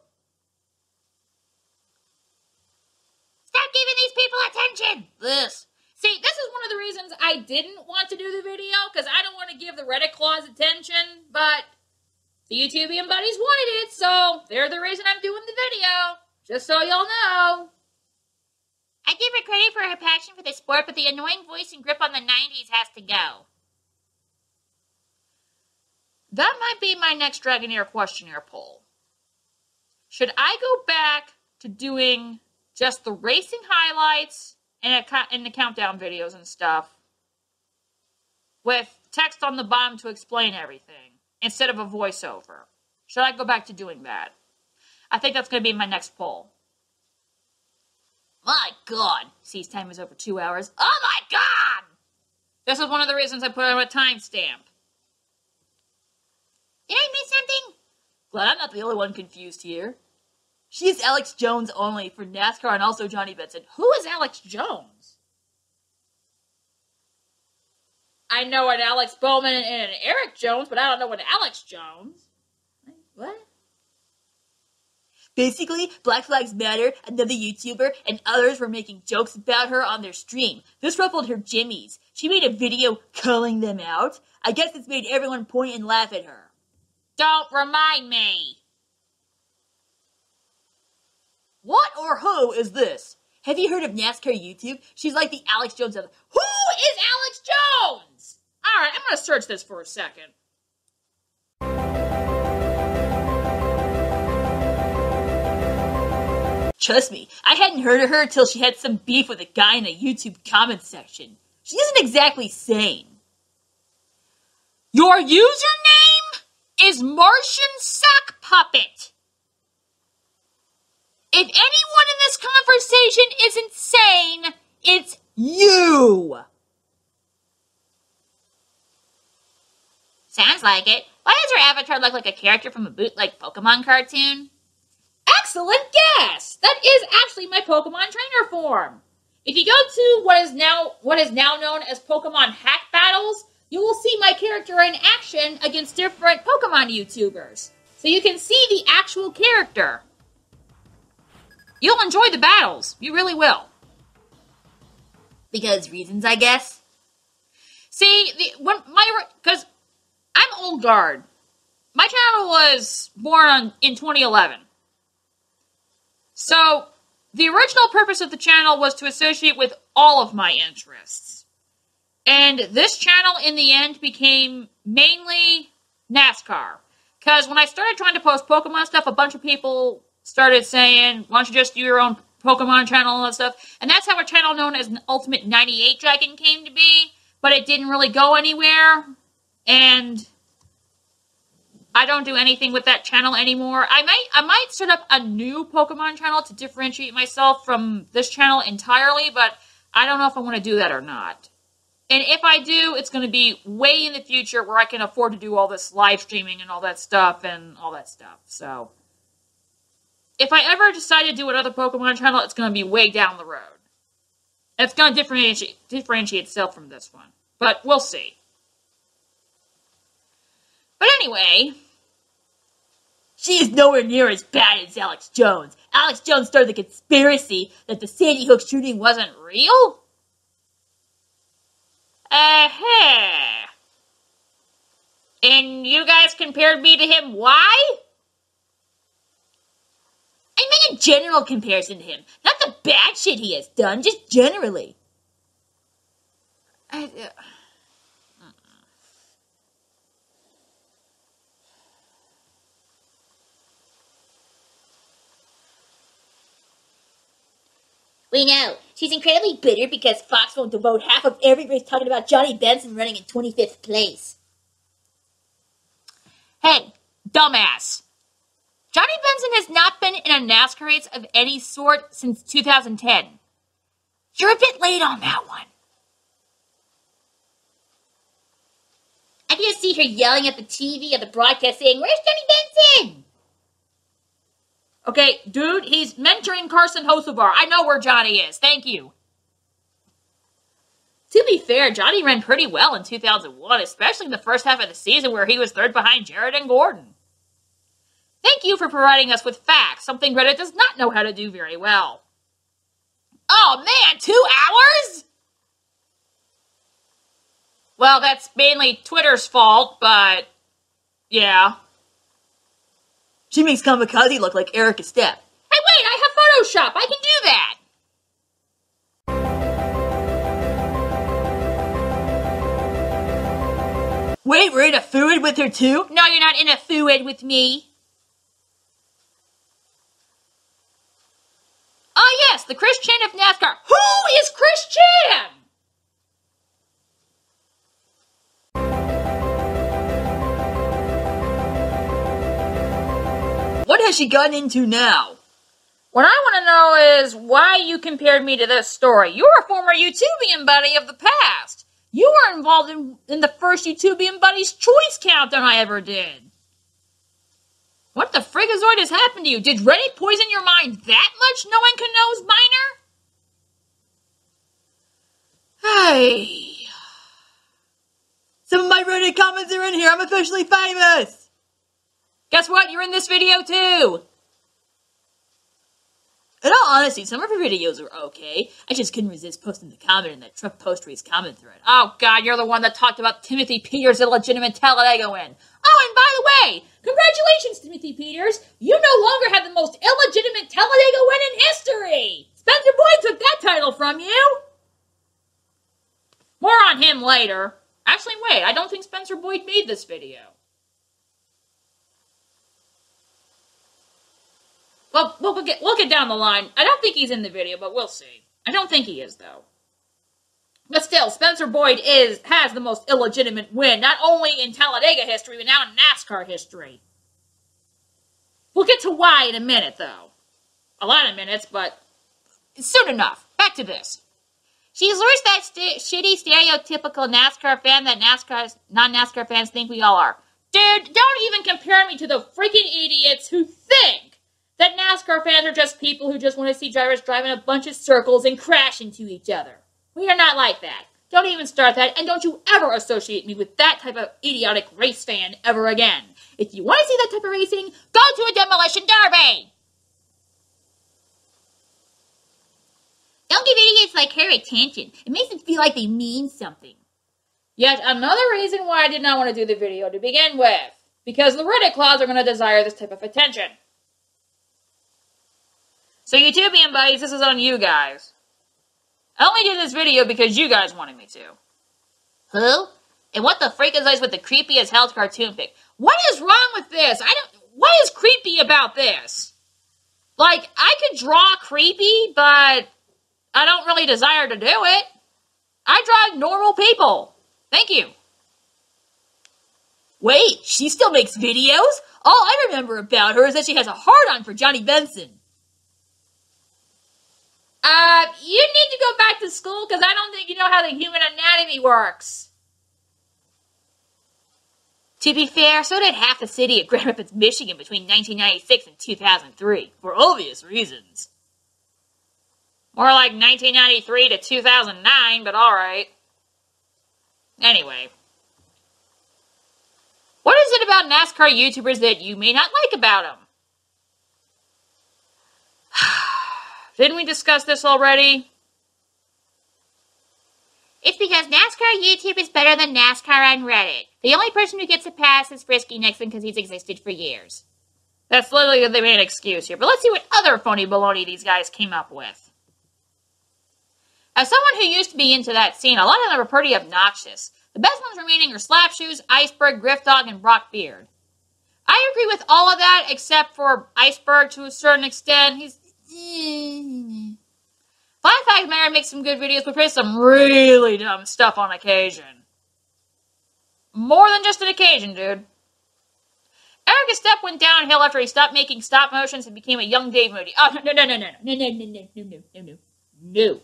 Stop giving these people attention. This. See, this is one of the reasons I didn't want to do the video, because I don't want to give the Reddit Clods attention, but the YouTubian buddies wanted it, so they're the reason I'm doing the video. Just so y'all know. I give her credit for her passion for the sport, but the annoying voice and grip on the 90s has to go. That might be my next Dragonair questionnaire poll. Should I go back to doing just the racing highlights and the countdown videos and stuff with text on the bottom to explain everything instead of a voiceover? Should I go back to doing that? I think that's going to be my next poll. My God, C's time is over 2 hours. Oh my God! This is one of the reasons I put on a timestamp. Did I miss something? Glad I'm not the only one confused here. She's Alex Jones only for NASCAR and also Johnny Benson. Who is Alex Jones? I know an Alex Bowman and an Eric Jones, but I don't know an Alex Jones. What? Basically, Black Lives Matter, another YouTuber, and others were making jokes about her on their stream. This ruffled her jimmies. She made a video calling them out. I guess it's made everyone point and laugh at her. Don't remind me. What or who is this? Have you heard of NASCAR YouTube? She's like the Alex Jones of... Who is Alex Jones? Alright, I'm gonna search this for a second. Trust me, I hadn't heard of her till she had some beef with a guy in a YouTube comment section. She isn't exactly sane. Your username is Martian Sock Puppet. If anyone in this conversation isn't sane, it's you! Sounds like it. Why does her avatar look like a character from a bootleg Pokemon cartoon? Excellent guess! That is actually my Pokemon trainer form. If you go to what is now known as Pokemon Hack Battles, you will see my character in action against different Pokemon YouTubers. So you can see the actual character. You'll enjoy the battles. You really will. Because reasons, I guess. See, because I'm old guard. My channel was born in 2011. So, the original purpose of the channel was to associate with all of my interests. And this channel, in the end, became mainly NASCAR. Because when I started trying to post Pokemon stuff, a bunch of people started saying, why don't you just do your own Pokemon channel and all that stuff. And that's how a channel known as Ultimate23Dragon came to be. But it didn't really go anywhere. And I don't do anything with that channel anymore. I might set up a new Pokemon channel to differentiate myself from this channel entirely, but I don't know if I want to do that or not. And if I do, it's going to be way in the future where I can afford to do all this live streaming and all that stuff. So, if I ever decide to do another Pokemon channel, it's going to be way down the road. And it's going to differentiate itself from this one. But we'll see. But anyway, she is nowhere near as bad as Alex Jones. Alex Jones started the conspiracy that the Sandy Hook shooting wasn't real? And you guys compared me to him, why? I made a general comparison to him. Not the bad shit he has done, just generally. We know. She's incredibly bitter because Fox won't devote half of every race talking about Johnny Benson running in 25th place. Hey, dumbass. Johnny Benson has not been in a NASCAR race of any sort since 2010. You're a bit late on that one. I can just see her yelling at the TV at the broadcast saying, "Where's Johnny Benson?" Okay, dude, he's mentoring Carson Hocevar. I know where Johnny is. Thank you. To be fair, Johnny ran pretty well in 2001, especially in the first half of the season where he was third behind Jared and Gordon. Thank you for providing us with facts, something Reddit does not know how to do very well. Oh man, 2 hours? Well, that's mainly Twitter's fault, but yeah. She makes Kamikaze look like Erica Stepp. Hey, wait, I have Photoshop. I can do that. Wait, we're in a fluid with her too? No, you're not in a fluid with me. Oh, yes, the Chris Chan of NASCAR. Who is Chris Chan? What has she gotten into now? What I want to know is why you compared me to this story. You're a former YouTubian buddy of the past. You were involved in the first YouTubian Buddy's Choice countdown I ever did. What the frigazoid has happened to you? Did Reddit poison your mind that much, no one can know's minor? Hey. Some of my Reddit comments are in here. I'm officially famous. Guess what? You're in this video too. honesty, some of her videos are okay. I just couldn't resist posting the comment in that Trump post race comment thread. Oh god, you're the one that talked about Timothy Peters' illegitimate Talladega win. Oh, and by the way, congratulations, Timothy Peters. You no longer have the most illegitimate Talladega win in history. Spencer Boyd took that title from you. More on him later. Actually, wait, I don't think Spencer Boyd made this video. Well, we'll get down the line. I don't think he's in the video, but we'll see. I don't think he is, though. But still, Spencer Boyd has the most illegitimate win, not only in Talladega history, but now in NASCAR history. We'll get to why in a minute, though. A lot of minutes, but soon enough. Back to this. She's worse that shitty, stereotypical NASCAR fan that non-NASCAR fans think we all are. Dude, don't even compare me to the freaking idiots who think that NASCAR fans are just people who just want to see drivers driving a bunch of circles and crash into each other. We are not like that. Don't even start that, and don't you ever associate me with that type of idiotic race fan ever again. If you want to see that type of racing, go to a demolition derby! Don't give idiots like her attention. It makes them feel like they mean something. Yet another reason why I did not want to do the video to begin with. Because the Reddit Clods are going to desire this type of attention. So YouTubian buddies, this is on you guys. I only did this video because you guys wanted me to. Who? And what the freak is this with the creepy as hell cartoon pic? What is wrong with this? What is creepy about this? Like, I could draw creepy, but I don't really desire to do it. I draw normal people. Thank you. Wait, she still makes videos? All I remember about her is that she has a hard-on for Johnny Benson. You need to go back to school because I don't think you know how the human anatomy works. To be fair, so did half the city of Grand Rapids, Michigan between 1996 and 2003, for obvious reasons. More like 1993 to 2009, but alright. Anyway. What is it about NASCAR YouTubers that you may not like about them? Didn't we discuss this already? It's because NASCAR YouTube is better than NASCAR on Reddit. The only person who gets a pass is Frisky Nixon because he's existed for years. That's literally the main excuse here. But let's see what other phony baloney these guys came up with. As someone who used to be into that scene, a lot of them are pretty obnoxious. The best ones remaining are Slapshoes, Iceberg, Griffdog, and Brock Beard. I agree with all of that except for Iceberg to a certain extent. He's... Flat Fact Mayor makes some good videos, but plays some really dumb stuff on occasion. More than just an occasion, dude. Erica Step went downhill after he stopped making stop motions and became a young Dave Moody. Oh, no.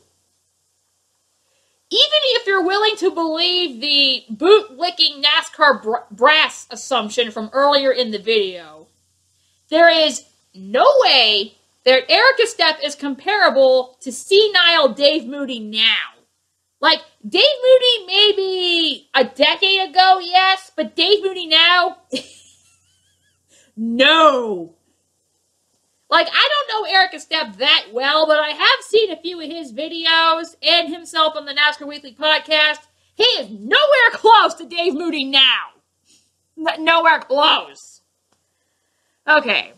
Even if you're willing to believe the boot-licking NASCAR brass assumption from earlier in the video, there is no way that Erica Step is comparable to senile Dave Moody now. Like, Dave Moody maybe a decade ago, yes, but Dave Moody now? No. Like, I don't know Erica Step that well, but I have seen a few of his videos and himself on the NASCAR Weekly podcast. He is nowhere close to Dave Moody now. Nowhere close. Okay.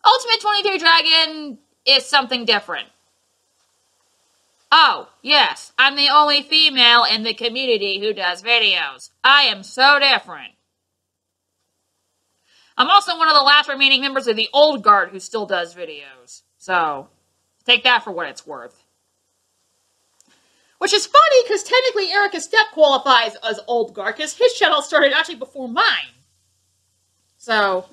Ultimate23Dragon is something different. Oh, yes, I'm the only female in the community who does videos. I am so different. I'm also one of the last remaining members of the old guard who still does videos. So, take that for what it's worth. Which is funny, because technically Erica Step qualifies as old guard, because his channel started actually before mine. So...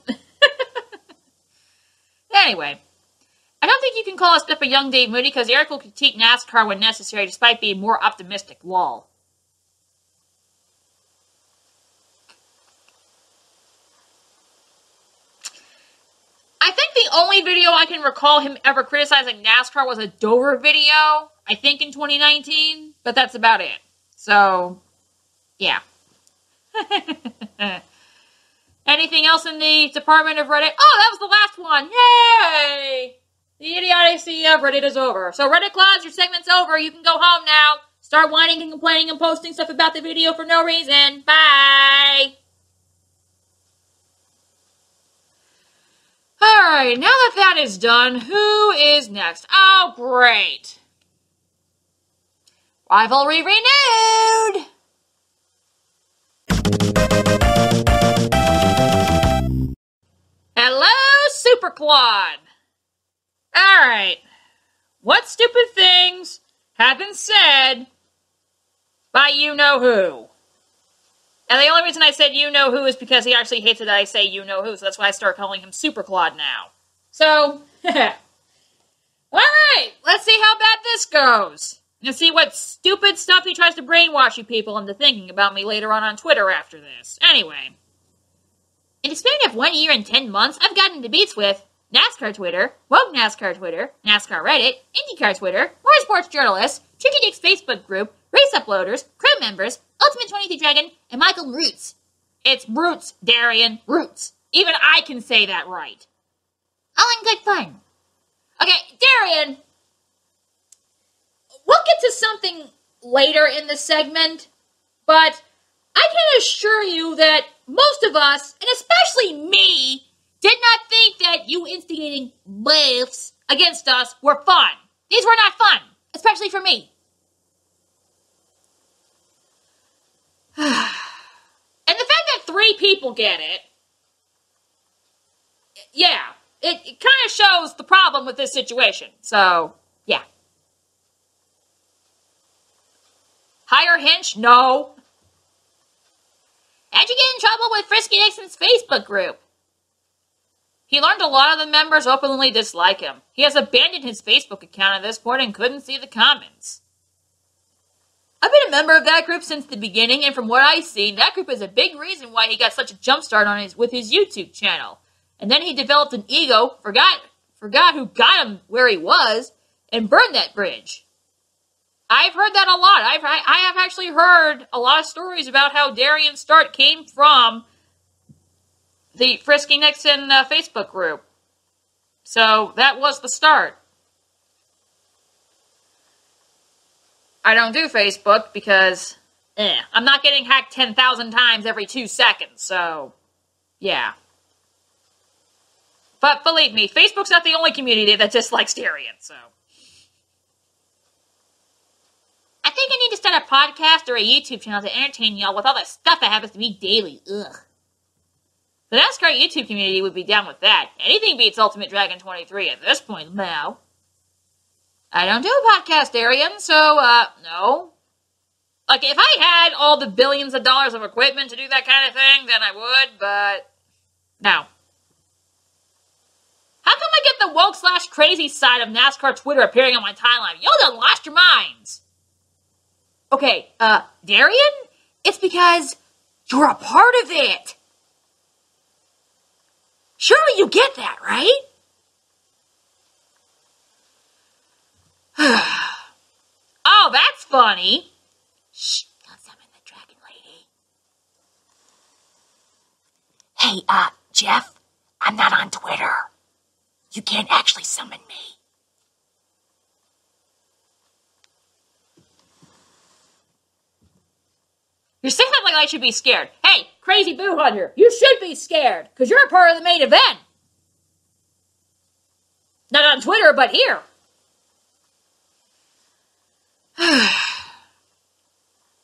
Anyway, I don't think you can call Step a young Dave Moody because Eric will critique NASCAR when necessary despite being more optimistic, lol. I think the only video I can recall him ever criticizing NASCAR was a Dover video, I think in 2019, but that's about it. So, yeah. Anything else in the Department of Reddit? Oh, that was the last one. Yay! The idiotic legacy of Reddit is over. So Reddit Clods, your segment's over. You can go home now. Start whining and complaining and posting stuff about the video for no reason. Bye! Alright, now that that is done, who is next? Oh, great. Rivalry renewed! Hello, Superclod! Alright. What stupid things have been said by you-know-who? And the only reason I said you-know-who is because he actually hates it that I say you-know-who, so that's why I start calling him Superclod now. So, alright, let's see how bad this goes. And see what stupid stuff he tries to brainwash you people into thinking about me later on Twitter after this. Anyway. In the span of 1 year and 10 months, I've gotten into beats with NASCAR Twitter, Woke NASCAR Twitter, NASCAR Reddit, IndyCar Twitter, motorsports journalists, Tricky Dick's Facebook group, race uploaders, crew members, Ultimate23Dragon, and Michael Roots. It's Roots, Darian, Roots. Even I can say that right. All in good fun. Okay, Darian, we'll get to something later in the segment, but I can assure you that most of us, and especially me, did not think that you instigating beefs against us were fun. These were not fun, especially for me. And the fact that 3 people get it, yeah, it kind of shows the problem with this situation. So, yeah. Hire Hinch? No. How'd you get in trouble with Frisky Nixon's Facebook group? He learned a lot of the members openly dislike him. He has abandoned his Facebook account at this point and couldn't see the comments. I've been a member of that group since the beginning, and from what I've seen, that group is a big reason why he got such a jump start on with his YouTube channel. And then he developed an ego, forgot who got him where he was, and burned that bridge. I've heard that a lot. I have actually heard a lot of stories about how Darian's start came from the Frisky Nixon Facebook group. So that was the start. I don't do Facebook because I'm not getting hacked 10,000 times every 2 seconds, so yeah. But believe me, Facebook's not the only community that dislikes Darian, so. I think I need to start a podcast or a YouTube channel to entertain y'all with all the stuff that happens to me daily. Ugh. The NASCAR YouTube community would be down with that. Anything beats Ultimate Dragon 23 at this point now. I don't do a podcast, Darian, so, no. Like, if I had all the billions of dollars of equipment to do that kind of thing, then I would, but no. How come I get the woke/crazy side of NASCAR Twitter appearing on my timeline? Y'all done lost your minds. Okay, Darian? It's because you're a part of it. Surely you get that, right? Oh, that's funny. Shh, don't summon the dragon lady. Hey, Jeff, I'm not on Twitter. You can't actually summon me. You're saying that like I should be scared. Hey, crazy boo hunter, you should be scared, because you're a part of the main event. Not on Twitter, but here.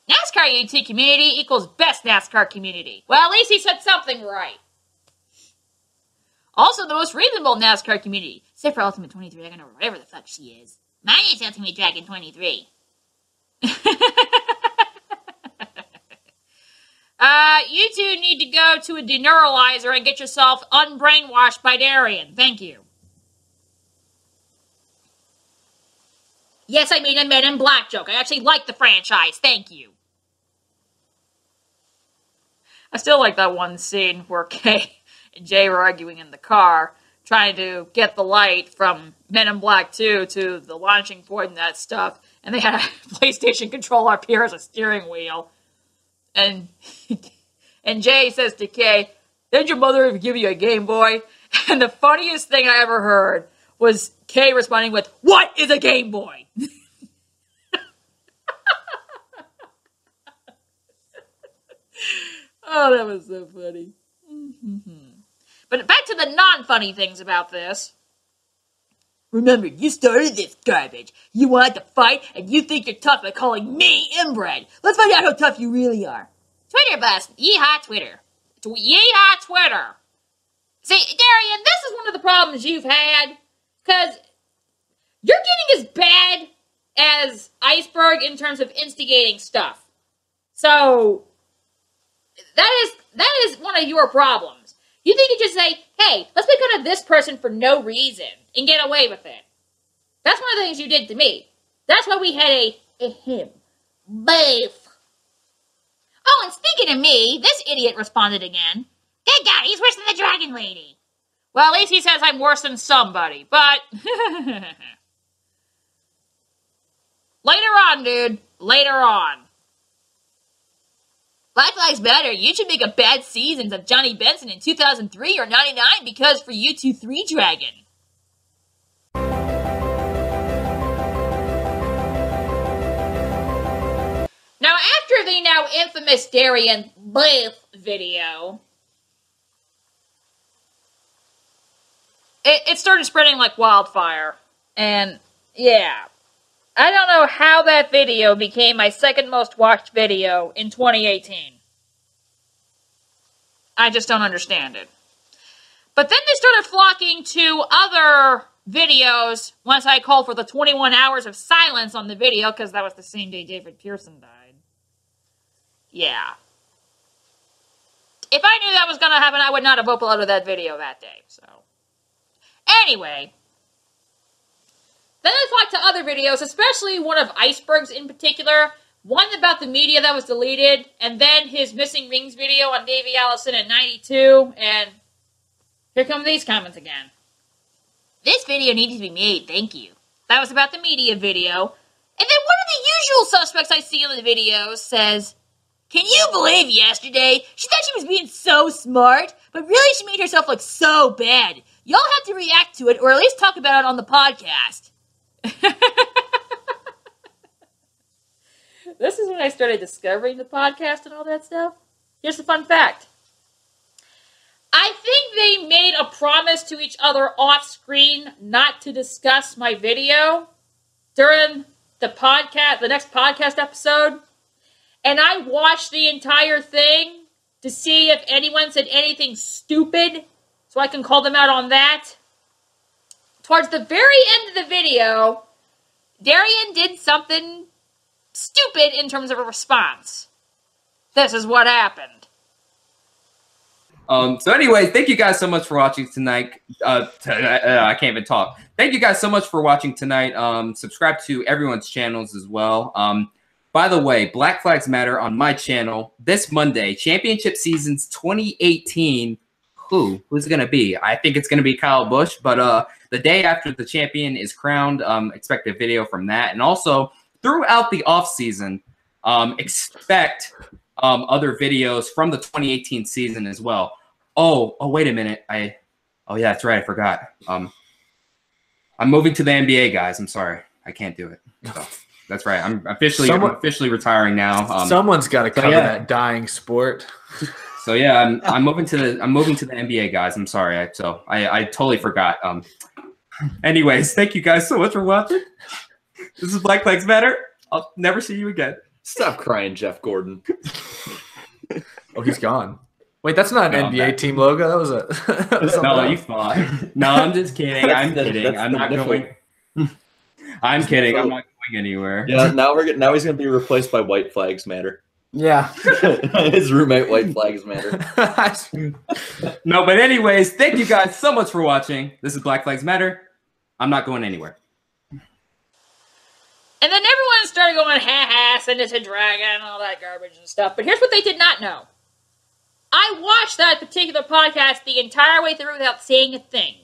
NASCAR YouTube community equals best NASCAR community. Well, at least he said something right. Also, the most reasonable NASCAR community, except for Ultimate23Dragon or whatever the fuck she is. My name's Ultimate Dragon 23. You two need to go to a deneuralizer and get yourself unbrainwashed by Darian. Thank you. Yes, I mean a Men in Black joke. I actually like the franchise. Thank you. I still like that one scene where Kay and Jay were arguing in the car, trying to get the light from Men in Black 2 to the launching point and that stuff. And they had a PlayStation controller up here as a steering wheel. And Jay says to Kay, "Did your mother ever give you a Game Boy?" And the funniest thing I ever heard was Kay responding with, "What is a Game Boy?" Oh, that was so funny. But back to the non-funny things about this. Remember, you started this garbage. You wanted to fight, and you think you're tough by calling me inbred. Let's find out how tough you really are. Twitter bust. Yeehaw, Twitter. Yeehaw, Twitter. See, Darian, this is one of the problems you've had, because you're getting as bad as Iceberg in terms of instigating stuff. So, that is one of your problems. You think you just say, hey, let's make fun of this person for no reason and get away with it. That's one of the things you did to me. That's why we had a him. Beef. Oh, and speaking of me, this idiot responded again. Good God, he's worse than the Dragon Lady. Well, at least he says I'm worse than somebody, but... Later on, dude. Later on. Black Lives Matter, you should make a bad seasons of Johnny Benson in 2003 or 99 because for U23Dragon. Now, after the now infamous Darian Beef video, it started spreading like wildfire. And, yeah. I don't know how that video became my second most watched video in 2018. I just don't understand it. But then they started flocking to other videos once I called for the 21 hours of silence on the video, because that was the same day David Pearson died. Yeah. If I knew that was going to happen, I would not have uploaded that video that day. So, anyway... Then I flocked to other videos, especially one of Iceberg's in particular, one about the media that was deleted, and then his missing rings video on Davey Allison at 92, and here come these comments again. This video needs to be made, thank you. That was about the media video. And then one of the usual suspects I see in the videos says, can you believe yesterday? She thought she was being so smart, but really she made herself look so bad. Y'all have to react to it, or at least talk about it on the podcast. This is when I started discovering the podcast and all that stuff. Here's the fun fact. I think they made a promise to each other off screen not to discuss my video during the podcast, the next podcast episode. And I watched the entire thing to see if anyone said anything stupid so I can call them out on that. Towards the very end of the video, Darian did something stupid in terms of a response. This is what happened. So anyway, thank you guys so much for watching tonight. I can't even talk. Thank you guys so much for watching tonight. Subscribe to everyone's channels as well. By the way, Black Flags Matter on my channel this Monday. Championship Seasons 2018. Who's it going to be? I think it's going to be Kyle Busch, but the day after the champion is crowned, expect a video from that. And also, throughout the off-season, expect other videos from the 2018 season as well. Oh, wait a minute. Oh, yeah, that's right. I forgot. I'm moving to the NBA, guys. I'm sorry. I can't do it. So, that's right. I'm officially retiring now. Someone's got to cover that dying sport. So yeah, I'm moving to the NBA, guys. I'm sorry. I totally forgot. Anyways, thank you guys so much for watching. This is Black Flags Matter. I'll never see you again. Stop crying, Jeff Gordon. Oh, he's gone. Wait, that's not an NBA team logo. That was no, you thought. No, I'm just kidding. I'm kidding. I'm not going. I'm kidding. I'm not going anywhere. Yeah, now he's gonna be replaced by White Flags Matter. Yeah. His roommate, White Flags Matter. No, but anyways, thank you guys so much for watching. This is Black Flags Matter. I'm not going anywhere. And then everyone started going, ha-ha, send it to Dragon, and all that garbage and stuff. But here's what they did not know. I watched that particular podcast the entire way through without saying a thing.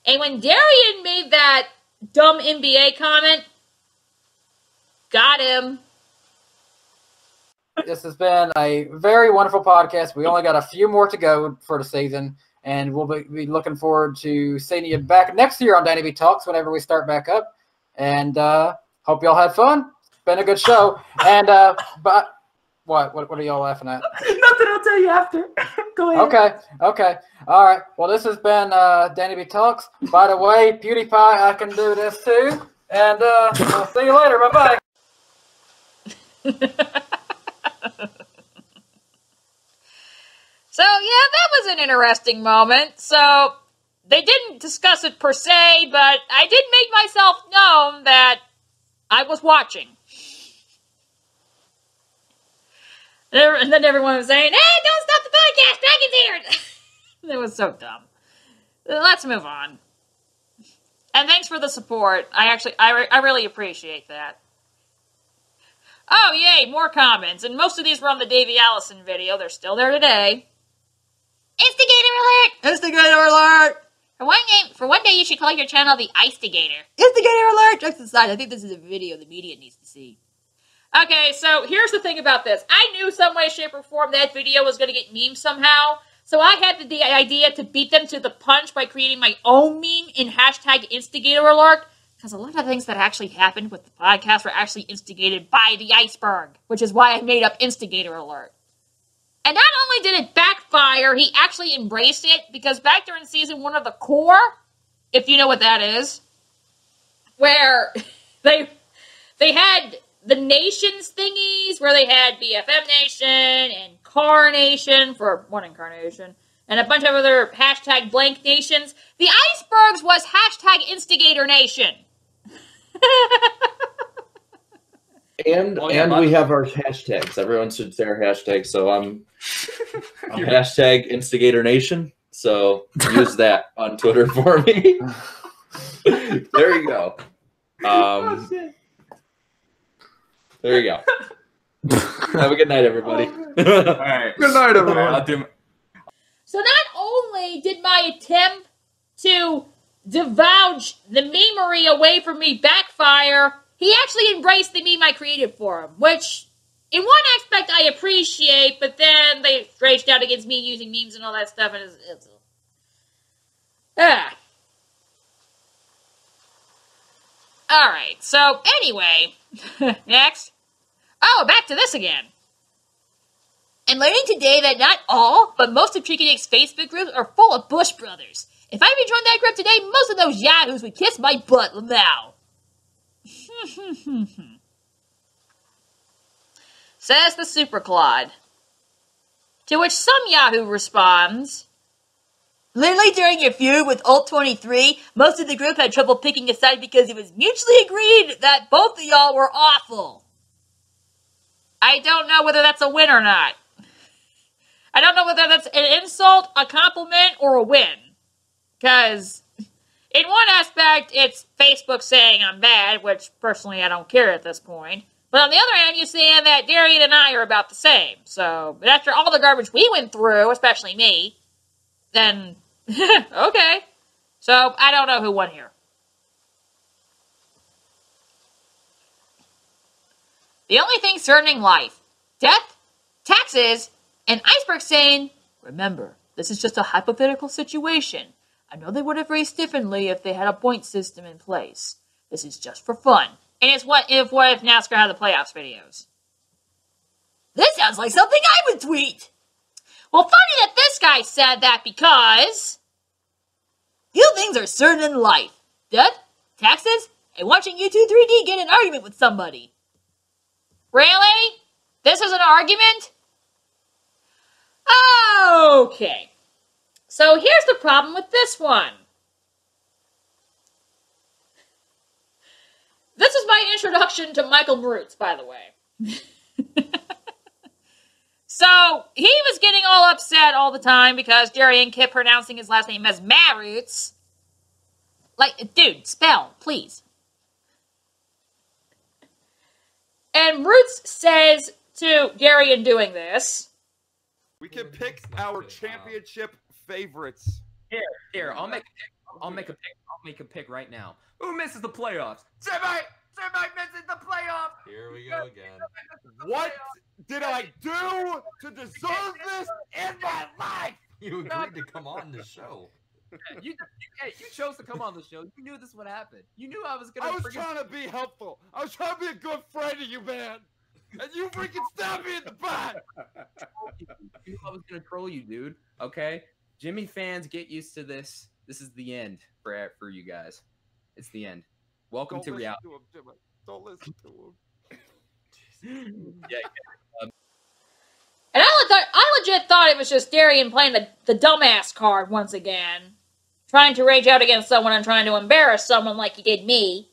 And when Darian made that dumb NBA comment, got him. This has been a very wonderful podcast. We only got a few more to go for the season. And we'll be looking forward to seeing you back next year on Danny B Talks whenever we start back up. And hope y'all had fun. It's been a good show. And but what are y'all laughing at? Nothing. I'll tell you after. Go ahead. Okay. All right. Well, this has been Danny B Talks. By the way, PewDiePie, I can do this too. And I'll see you later. Bye-bye. So, yeah, that was an interesting moment. So, they didn't discuss it per se, but I did make myself known that I was watching. And then everyone was saying, hey, don't stop the podcast, Dragon's here! It was so dumb. Let's move on. And thanks for the support. I really appreciate that. Oh, yay, more comments. And most of these were on the Davey Allison video. They're still there today. Instigator alert! Instigator alert! For one day, you should call your channel the Instigator. Instigator alert! Jokes aside, I think this is a video the media needs to see. Okay, so here's the thing about this. I knew some way, shape, or form that video was going to get memed somehow. So I had the idea to beat them to the punch by creating my own meme in hashtag Instigator alert. Because a lot of things that actually happened with the podcast were actually instigated by the iceberg. Which is why I made up Instigator alert. And not only did it backfire, he actually embraced it, because back during season 1 of the Core, if you know what that is, where they had the nations thingies, where they had BFM Nation and Car Nation for one incarnation, and a bunch of other hashtag blank nations, the icebergs was hashtag Instigator Nation. And we have our hashtags. Everyone should say our hashtags. So I'm hashtag Instigator Nation. So use that on Twitter for me. There you go. There you go. Have a good night, everybody. All right. Good night, everyone. I'll do So not only did my attempt to divulge the memery away from me backfire, he actually embraced the meme I created for him, which, in one aspect, I appreciate, but then they raged out against me using memes and all that stuff, and it's Alright, so anyway, next. Oh, back to this again. And learning today that not all, but most of Tricky Dick's Facebook groups are full of Bush Brothers. If I rejoined that group today, most of those yahoos would kiss my butt now. Says the Superclod. To which some yahoo responds, literally during your feud with Ult23, most of the group had trouble picking a side because it was mutually agreed that both of y'all were awful. I don't know whether that's a win or not. I don't know whether that's an insult, a compliment, or a win. Because in one aspect, it's Facebook saying I'm bad, which personally I don't care at this point. But on the other hand, you're saying that Darian and I are about the same. So, but after all the garbage we went through, especially me, then, okay. So, I don't know who won here. The only thing certain in life, death, taxes, and Iceberg saying, remember, this is just a hypothetical situation. I know they would have raced differently if they had a point system in place. This is just for fun. And it's what if NASCAR had the playoffs videos. This sounds like something I would tweet. Well, funny that this guy said that because few things are certain in life. Death, taxes, and watching U2-3D get an argument with somebody. Really? This is an argument? Okay. So here's the problem with this one. This is my introduction to Michael Marutz, by the way. So, he was getting all upset all the time because Darian kept pronouncing his last name as Marutz. Like, dude, spell, please. And Marutz says to Darian doing this, we can pick our championship favorites. Here, I'll make a pick right now. Who misses the playoffs? Semi misses the playoffs. Here we go again. What did I do to deserve this in my life? You agreed to come on the show. You chose to come on the show. You knew this would happen. You knew I was gonna. I was trying to be helpful. I was trying to be a good friend to you, man. And you freaking stabbed me in the back. You knew I was gonna troll you, dude. Okay, Jimmy fans, get used to this. This is the end for you guys. It's the end. Welcome to reality. Don't listen to him. Yeah. And I legit thought it was just Darian playing the dumbass card once again. Trying to rage out against someone and trying to embarrass someone like he did me.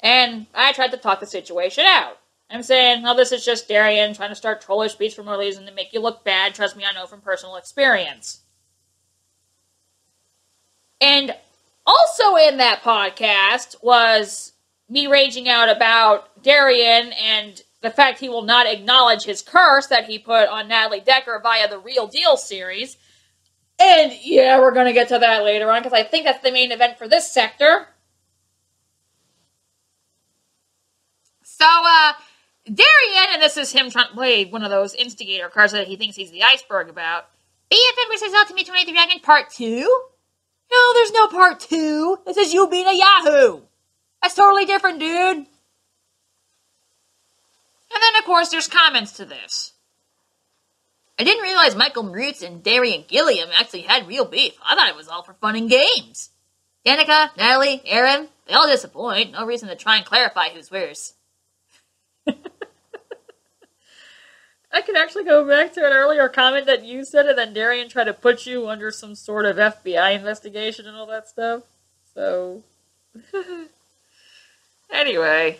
And I tried to talk the situation out. I'm saying, oh, this is just Darian trying to start trollish speech for no reason to make you look bad. Trust me, I know from personal experience. And also in that podcast was me raging out about Darian and the fact he will not acknowledge his curse that he put on Natalie Decker via the Real Deal series. And yeah, we're going to get to that later on because I think that's the main event for this sector. So, Darian, and this is him trying to play one of those instigator cards that he thinks he's the iceberg about. BFM vs. Ultimate23Dragon Part 2? No, there's no Part 2. This is you being a Yahoo. That's totally different, dude. And then, of course, there's comments to this. I didn't realize Michael Marutz and Darian Gilliam actually had real beef. I thought it was all for fun and games. Danica, Natalie, Aaron, they all disappoint. No reason to try and clarify who's worse. I could actually go back to an earlier comment that you said, and then Darian tried to put you under some sort of FBI investigation and all that stuff. So, anyway.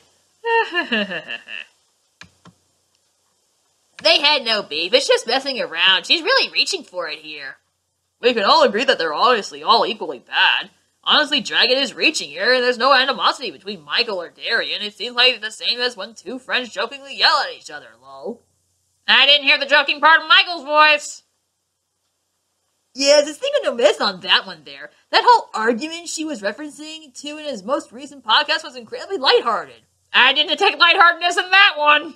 They had no beef. It's just messing around. She's really reaching for it here. We can all agree that they're honestly all equally bad. Honestly, Dragon is reaching here, and there's no animosity between Michael or Darian. It seems like the same as when two friends jokingly yell at each other, lol. I didn't hear the joking part of Michael's voice. Yeah, just think of no mess on that one there. That whole argument she was referencing to in his most recent podcast was incredibly lighthearted. I didn't detect lightheartedness in that one.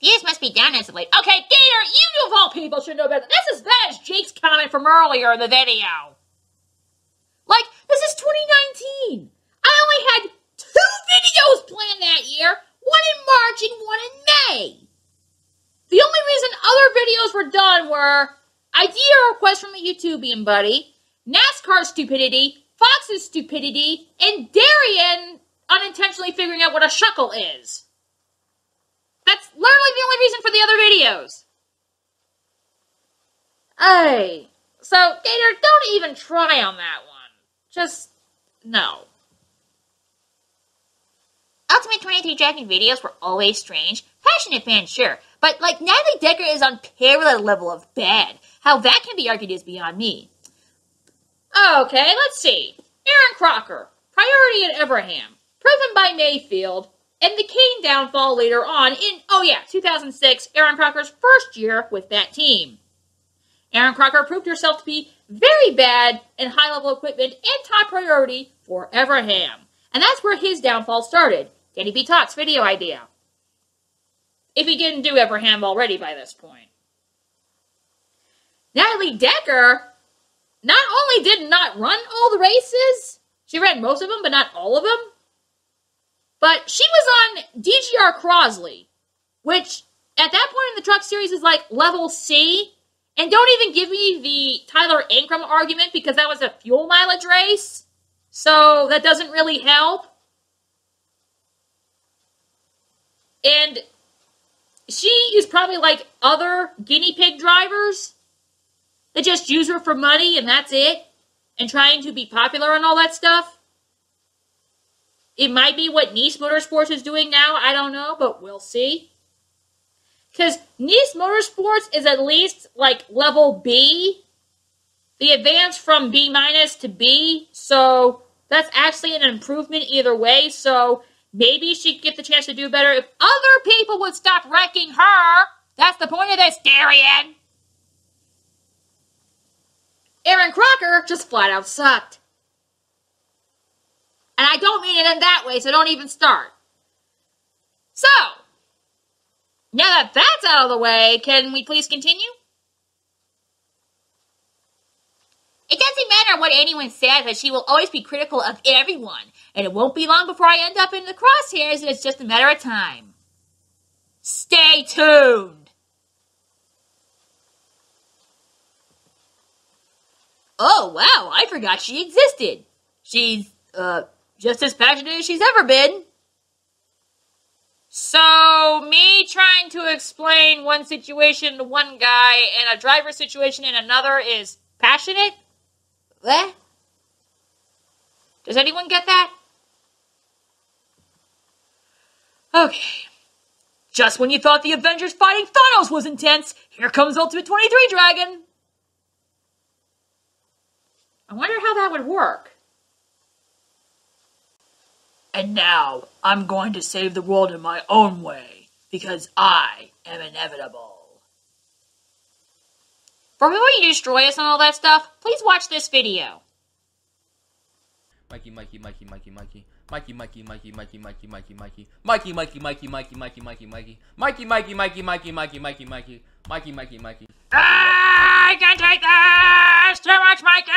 Views must be down as of late. Okay, Gator, you of all people should know better. That's as bad as Jake's comment from earlier in the video. Like, this is 2019. I only had 2 videos planned that year. One in March and one in May. The only reason other videos were done were idea requests from a YouTubian buddy, NASCAR stupidity, Fox's stupidity, and Darian unintentionally figuring out what a shuckle is. That's literally the only reason for the other videos. Hey, so Gator, don't even try on that one. Just, no. Ultimate23Dragon videos were always strange. Passionate fans, sure. But, like, Natalie Decker is on par with that level of bad. How that can be argued is beyond me. Okay, let's see. Aaron Crocker, priority at Everham, proven by Mayfield, and the Kane downfall later on in, 2006, Aaron Crocker's first year with that team. Aaron Crocker proved herself to be very bad in high-level equipment and top priority for Everham. And that's where his downfall started. Danny B. Talk's video idea. If he didn't do Everham already by this point. Natalie Decker not only did not run all the races, she ran most of them, but not all of them, but she was on DGR Crosley, which at that point in the truck series is like level C, and don't even give me the Tyler Ankrum argument because that was a fuel mileage race, so that doesn't really help. And she is probably like other guinea pig drivers that just use her for money and that's it, and trying to be popular and all that stuff. It might be what Nice Motorsports is doing now, I don't know, but we'll see. Because Nice Motorsports is at least like level B. The advance from B- to B, so that's actually an improvement either way, so maybe she could get the chance to do better if other people would stop wrecking her. That's the point of this, Darian. Aaron Crocker just flat out sucked. And I don't mean it in that way, so don't even start. So, Now that that's out of the way, can we please continue? It doesn't matter what anyone says, that she will always be critical of everyone, and it won't be long before I end up in the crosshairs, and it's just a matter of time. Stay tuned! Oh, wow, I forgot she existed. She's, just as passionate as she's ever been. So, me trying to explain one situation to one guy and a driver situation in another is passionate? What? Does anyone get that? Okay. Just when you thought the Avengers fighting Thanos was intense, here comes Ultimate23Dragon. I wonder how that would work. And now, I'm going to save the world in my own way, because I am inevitable. For before you destroy us and all that stuff, please watch this video. Mikey, Mikey, Mikey, Mikey, Mikey. Mikey, Mikey, Mikey, Mikey, Mikey, Mikey, Mikey. Mikey, Mikey, Mikey, Mikey, Mikey, Mikey, Mikey. Mikey, Mikey, Mikey, Mikey, Mikey, Mikey, Mikey. Mikey, Mikey, Mikey. I can't take this! Too much Mikey!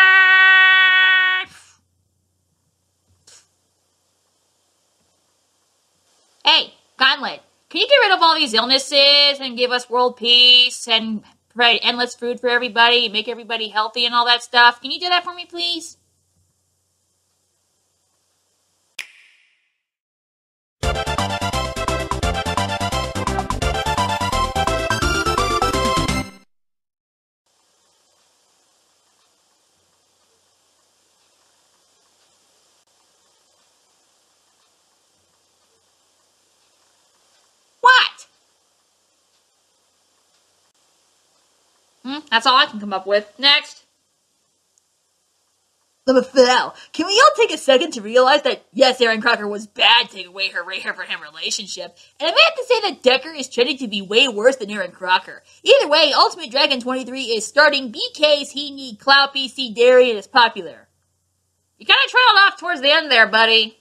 Hey, Gauntlet, can you get rid of all these illnesses and give us world peace and provide endless food for everybody, make everybody healthy and all that stuff? Can you do that for me, please? That's all I can come up with. Next. Phil, can we all take a second to realize that, yes, Aaron Crocker was bad taking away her Ray for him relationship, and I may have to say that Decker is trending to be way worse than Aaron Crocker. Either way, Ultimate Dragon 23 is starting BK's He Need Clout PC Darian is popular. You kind of trailed off towards the end there, buddy.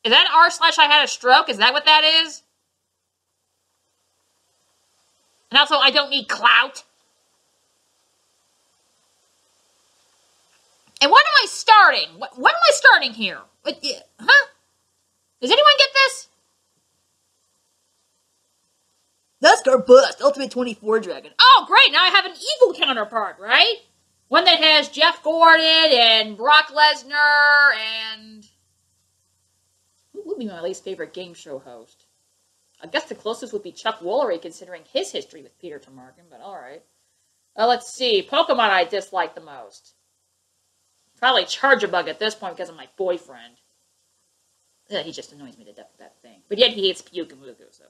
Is that r/I had a stroke? Is that what that is? And also, I don't need clout. And when am I starting? When am I starting here? Huh? Does anyone get this? NASCAR bust, Ultimate23Dragon. Oh, great. Now I have an evil counterpart, right? One that has Jeff Gordon and Brock Lesnar and... Who would be my least favorite game show host? I guess the closest would be Chuck Woolery, considering his history with Peter Tomarken, but alright. Let's see. Pokemon I dislike the most. Probably Charge-a-Bug at this point because of my boyfriend. Yeah, he just annoys me to death with that thing. But yet he hates Pyukamuku, so...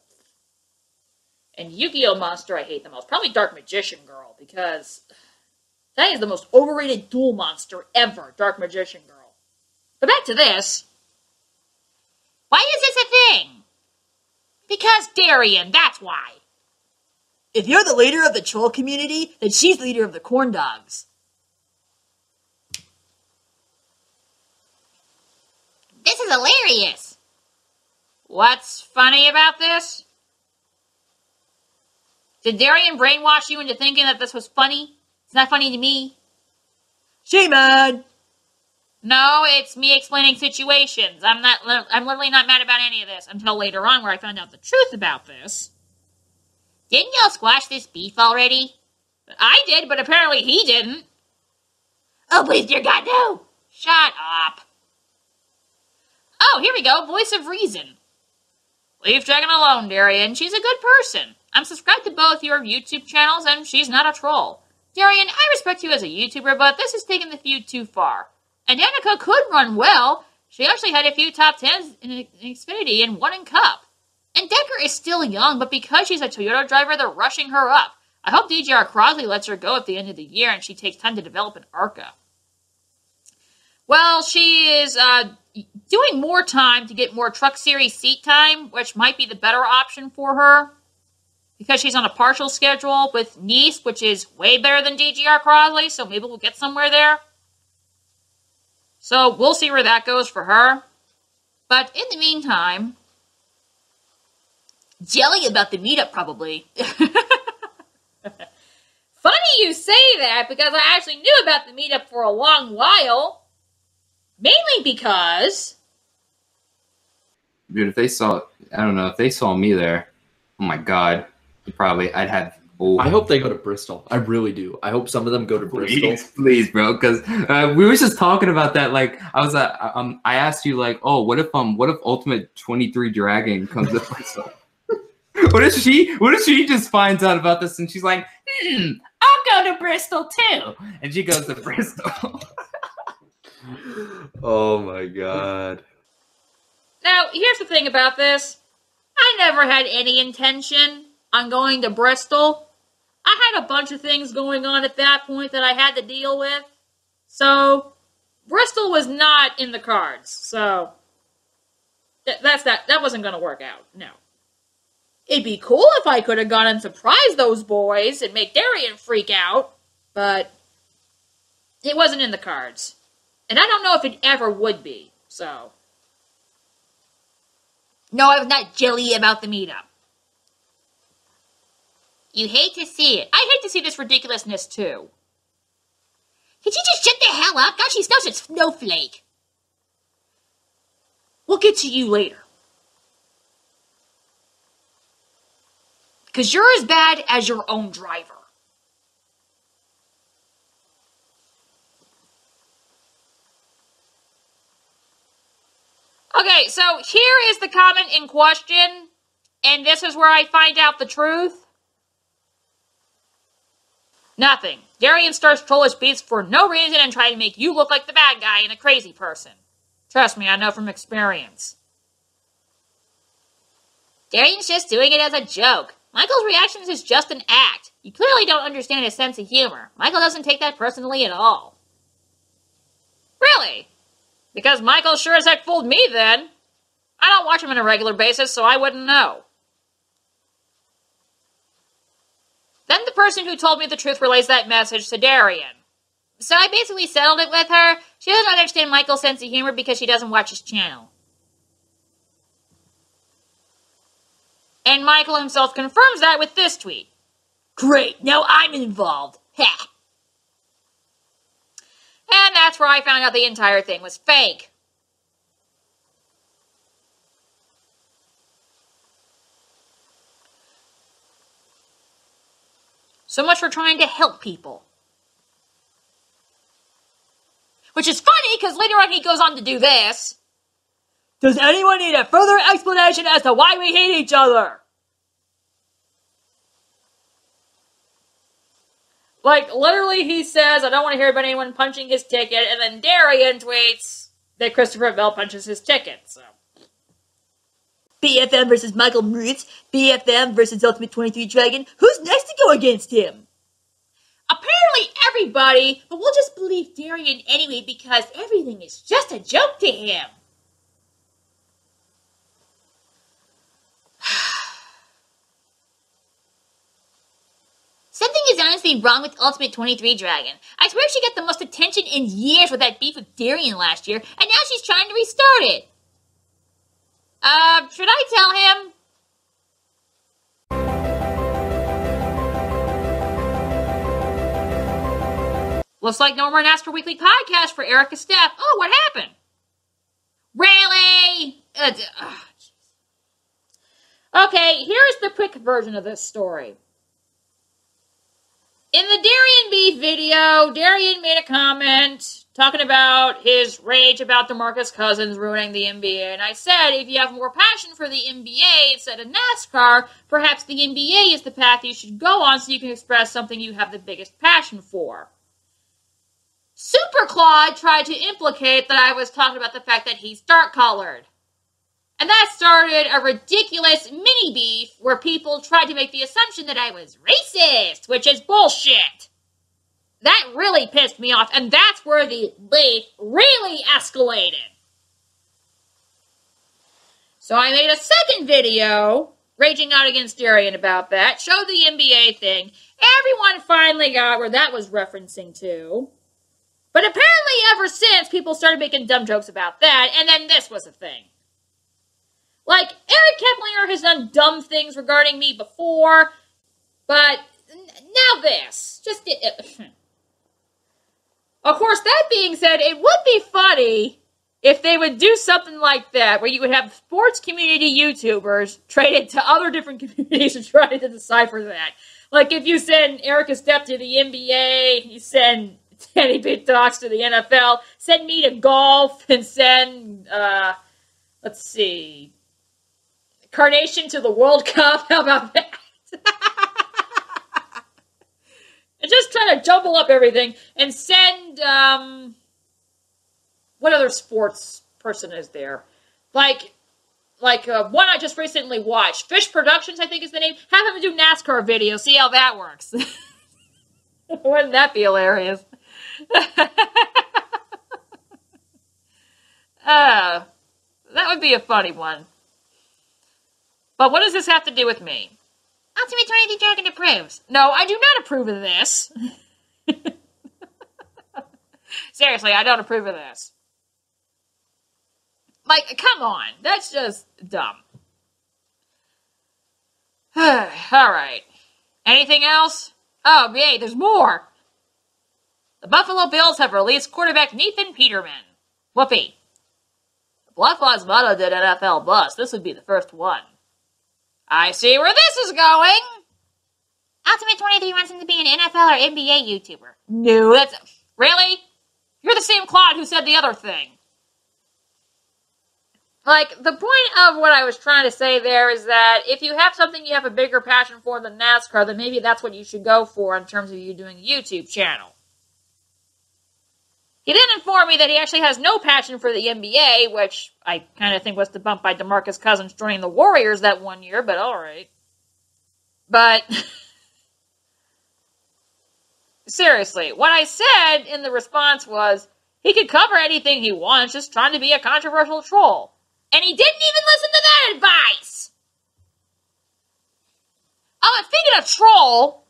And Yu-Gi-Oh! Monster I hate the most. Probably Dark Magician Girl, because... that is the most overrated duel monster ever, Dark Magician Girl. But back to this. Why is this a thing? Because Darian, that's why. If you're the leader of the troll community, then she's the leader of the corn dogs. This is hilarious. What's funny about this? Did Darian brainwash you into thinking that this was funny? It's not funny to me. She mad. No, it's me explaining situations. I'm literally not mad about any of this until later on where I found out the truth about this. Didn't y'all squash this beef already? I did, but apparently he didn't. Oh, please, dear God, no. Shut up. Oh, here we go. Voice of Reason. Leave Dragon alone, Darian. She's a good person. I'm subscribed to both your YouTube channels, and she's not a troll. Darian, I respect you as a YouTuber, but this has taken the feud too far. And Danica could run well. She actually had a few top 10s in Xfinity and one in Cup. And Decker is still young, but because she's a Toyota driver, they're rushing her up. I hope DJR Crosley lets her go at the end of the year and she takes time to develop an ARCA. Well, she is doing more time to get more Truck Series seat time, which might be the better option for her. Because she's on a partial schedule with Nice, which is way better than DGR Crosley, so maybe we'll get somewhere there. So we'll see where that goes for her. But in the meantime, Jelly about the meetup, probably. Funny you say that, because I actually knew about the meetup for a long while. Mainly because... Dude, if they saw, I don't know, if they saw me there, oh my god, I'd have. Oh. I hope they go to Bristol. I really do. I hope some of them go to Bristol. Please, bro, because we were just talking about that. Like, I asked you, like, oh, what if Ultimate23Dragon comes up with something? What if she just finds out about this and she's like, I'll go to Bristol too, and she goes to Bristol. Oh my god. Now, here's the thing about this. I never had any intention on going to Bristol. I had a bunch of things going on at that point that I had to deal with. So, Bristol was not in the cards. So, that wasn't going to work out. No. It'd be cool if I could have gone and surprised those boys and make Darian freak out. But, it wasn't in the cards. And I don't know if it ever would be. So... No, I was not jelly about the meetup. You hate to see it. I hate to see this ridiculousness, too. Could you just shut the hell up? God, she's such a snowflake. We'll get to you later. Because you're as bad as your own driver. Okay, so here is the comment in question, and this is where I find out the truth. Nothing. Darian starts trollish beats for no reason and try to make you look like the bad guy and a crazy person. Trust me, I know from experience. Darian's just doing it as a joke. Michael's reactions is just an act. You clearly don't understand his sense of humor. Michael doesn't take that personally at all. Really? Because Michael sure as heck fooled me then. I don't watch him on a regular basis, so I wouldn't know. Then the person who told me the truth relays that message to Darian. So I basically settled it with her. She doesn't understand Michael's sense of humor because she doesn't watch his channel. And Michael himself confirms that with this tweet. Great, now I'm involved. Ha! And that's where I found out the entire thing was fake. So much for trying to help people. Which is funny, because later on he goes on to do this. Does anyone need a further explanation as to why we hate each other? Like, literally he says, I don't want to hear about anyone punching his ticket, and then Darian tweets that Christopher Bell punches his ticket, so. BFM versus Michael Moritz, BFM versus Ultimate23Dragon. Who's next to go against him? Apparently everybody, but we'll just believe Darian anyway because everything is just a joke to him. Something is honestly wrong with Ultimate23Dragon. I swear she got the most attention in years with that beef with Darian last year, and now she's trying to restart it. Should I tell him? Looks like no more NASCAR Weekly Podcast for Erica Steph. Oh, what happened? Really? Okay, here's the quick version of this story. In the Darian Beef video, Darian made a comment talking about his rage about DeMarcus Cousins ruining the NBA. And I said, if you have more passion for the NBA instead of NASCAR, perhaps the NBA is the path you should go on so you can express something you have the biggest passion for. Superclod tried to implicate that I was talking about the fact that he's dark-colored. And that started a ridiculous mini-beef where people tried to make the assumption that I was racist, which is bullshit. That really pissed me off, and that's where the beef really escalated. So I made a second video, raging out against Darian about that, showed the NBA thing. Everyone finally got where that was referencing to. But apparently ever since, people started making dumb jokes about that, and then this was a thing. Like, Eric Keplinger has done dumb things regarding me before, but now this. Of course, that being said, it would be funny if they would do something like that, where you would have sports community YouTubers traded to other different communities and try to decipher that. Like, if you send Eric a step to the NBA, you send Danny Big Talks to the NFL, send me to golf, and send, let's see, Carnation to the World Cup. How about that? And just try to jumble up everything and send, what other sports person is there? Like one I just recently watched. Fish Productions, I think is the name. Have him do NASCAR videos. See how that works. Wouldn't that be hilarious? That would be a funny one. But what does this have to do with me? Ultimate23Dragon approves. No, I do not approve of this. Seriously, I don't approve of this. Like, come on. That's just dumb. Alright. Anything else? Oh, yay, there's more. The Buffalo Bills have released quarterback Nathan Peterman. Whoopee. The Black Lives Matter did NFL bust. This would be the first one. I see where this is going. Ultimate23 wants him to be an NFL or NBA YouTuber. No, that's... Really? You're the same Clod who said the other thing. Like, the point of what I was trying to say there is that if you have something you have a bigger passion for than NASCAR, then maybe that's what you should go for in terms of you doing a YouTube channel. He did inform me that he actually has no passion for the NBA, which I kind of think was debunked by DeMarcus Cousins joining the Warriors that one year, but alright. But, seriously, what I said in the response was, he could cover anything he wants, just trying to be a controversial troll. And he didn't even listen to that advice! Oh, and speaking of troll...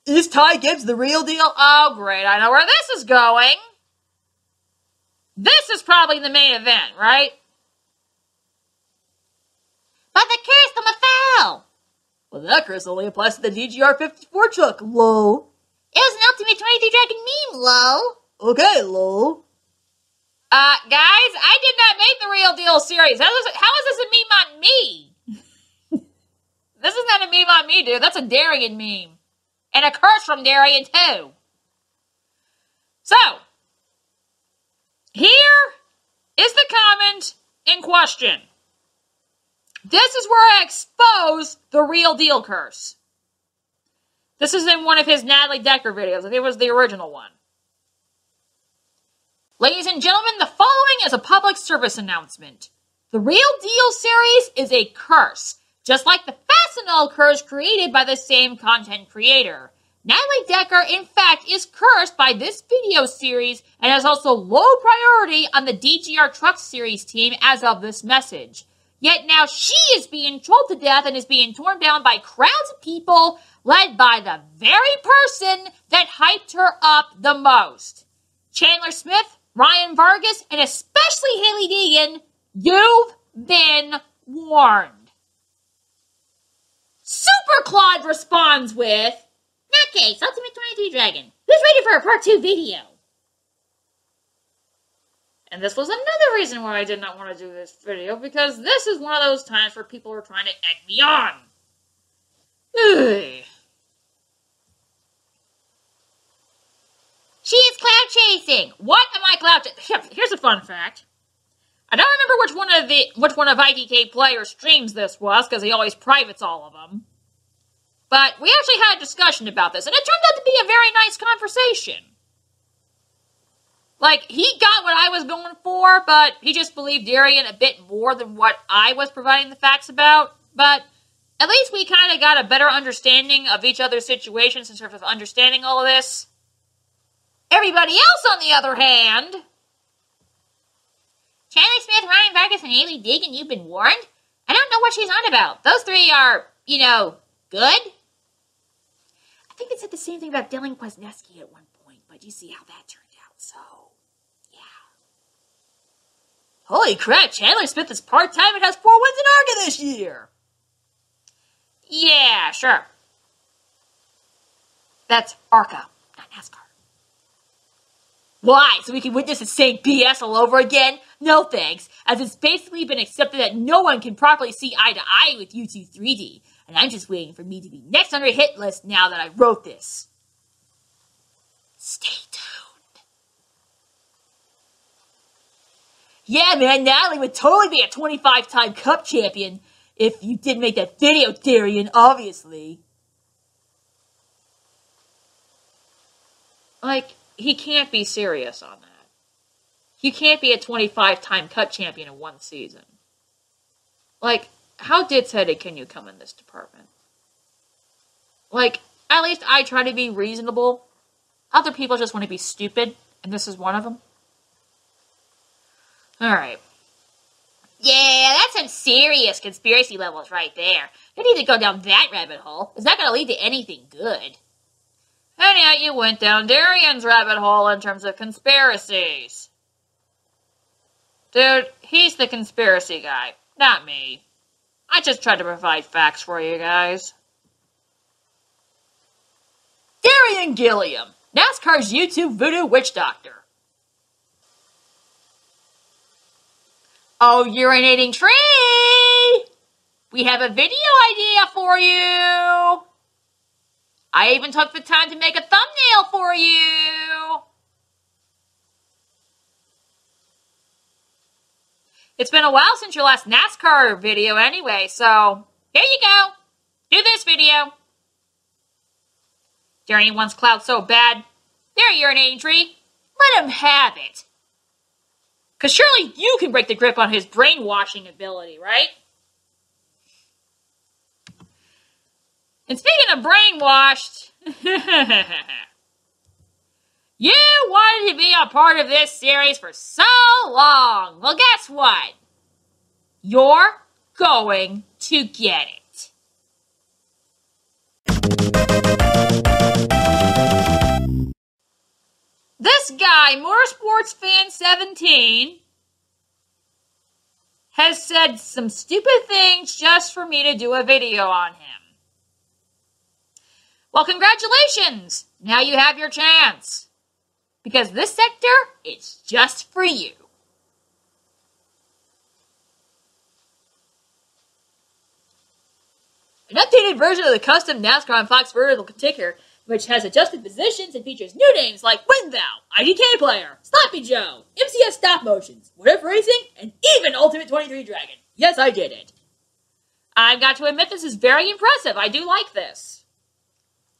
Is Ty Gibbs the real deal? Oh, great. I know where this is going. This is probably the main event, right? But the curse from a foul. Well, that curse only applies to the DGR-54 truck, lol. It was an Ultimate23Dragon meme, lol. Okay, lol. Guys, I did not make the real deal series. How is this a meme on me? This is not a meme on me, dude. That's a Darian meme. And a curse from Darian, too. So, here is the comment in question. This is where I expose the real deal curse. This is in one of his Natalie Decker videos. I think it was the original one. Ladies and gentlemen, the following is a public service announcement. The Real Deal series is a curse, just like the Fastenal curse created by the same content creator. Natalie Decker, in fact, is cursed by this video series and has also low priority on the DGR Truck Series team as of this message. Yet now she is being trolled to death and is being torn down by crowds of people led by the very person that hyped her up the most. Chandler Smith, Ryan Vargas, and especially Haley Deegan, you've been warned. Superclod responds with, "Nutcase, Ultimate23Dragon. Who's ready for a part 2 video?" And this was another reason why I did not want to do this video, because this is one of those times where people are trying to egg me on. Ugh. She is cloud chasing. What am I cloud chasing? Here's a fun fact. I don't remember which one of IDK Player's streams this was, because he always privates all of them. But we actually had a discussion about this, and it turned out to be a very nice conversation. Like, he got what I was going for, but he just believed Darian a bit more than what I was providing the facts about. But at least we kind of got a better understanding of each other's situations in terms of understanding all of this. Everybody else, on the other hand... Chandler Smith, Ryan Vargas, and Haley Deegan, you've been warned? I don't know what she's on about. Those three are, good? I think they said the same thing about Dylan Kwasniewski at one point, but you see how that turned out, so, yeah. Holy crap, Chandler Smith is part-time and has 4 wins in ARCA this year. Yeah, sure. That's ARCA, not NASCAR. Why? So we can witness the same BS all over again? No thanks, as it's basically been accepted that no one can properly see eye to eye with U23D, and I'm just waiting for me to be next on her hit list now that I wrote this. Stay tuned. Yeah, man, Natalie would totally be a 25-time Cup champion if you did make that video, Darian, obviously. Like, he can't be serious on that. You can't be a 25-time Cup champion in one season. Like, how ditz-headed can you come in this department? Like, at least I try to be reasonable. Other people just want to be stupid, and this is one of them. Alright. Yeah, that's some serious conspiracy levels right there. You need to go down that rabbit hole. It's not going to lead to anything good. And yet you went down Darian's rabbit hole in terms of conspiracies. Dude, he's the conspiracy guy, not me. I just tried to provide facts for you guys. Darian Gilliam, NASCAR's YouTube voodoo witch doctor. Oh, urinating tree! We have a video idea for you! I even took the time to make a thumbnail for you! It's been a while since your last NASCAR video anyway, so here you go. Do this video. Darian wants Cloud so bad. There, urinating tree. Let him have it. Because surely you can break the grip on his brainwashing ability, right? And speaking of brainwashed, you wanted to be a part of this series for so long. Well, guess what? You're going to get it. This guy, Motorsports Fan 17, has said some stupid things just for me to do a video on him. Well, congratulations! Now you have your chance. Because this sector, it's just for you. An updated version of the custom NASCAR on Fox vertical ticker, which has adjusted positions and features new names like WinThou, IDK Player, Sloppy Joe, MCS Stop Motions, What If Racing, and even Ultimate23Dragon. Yes, I did it. I've got to admit this is very impressive. I do like this.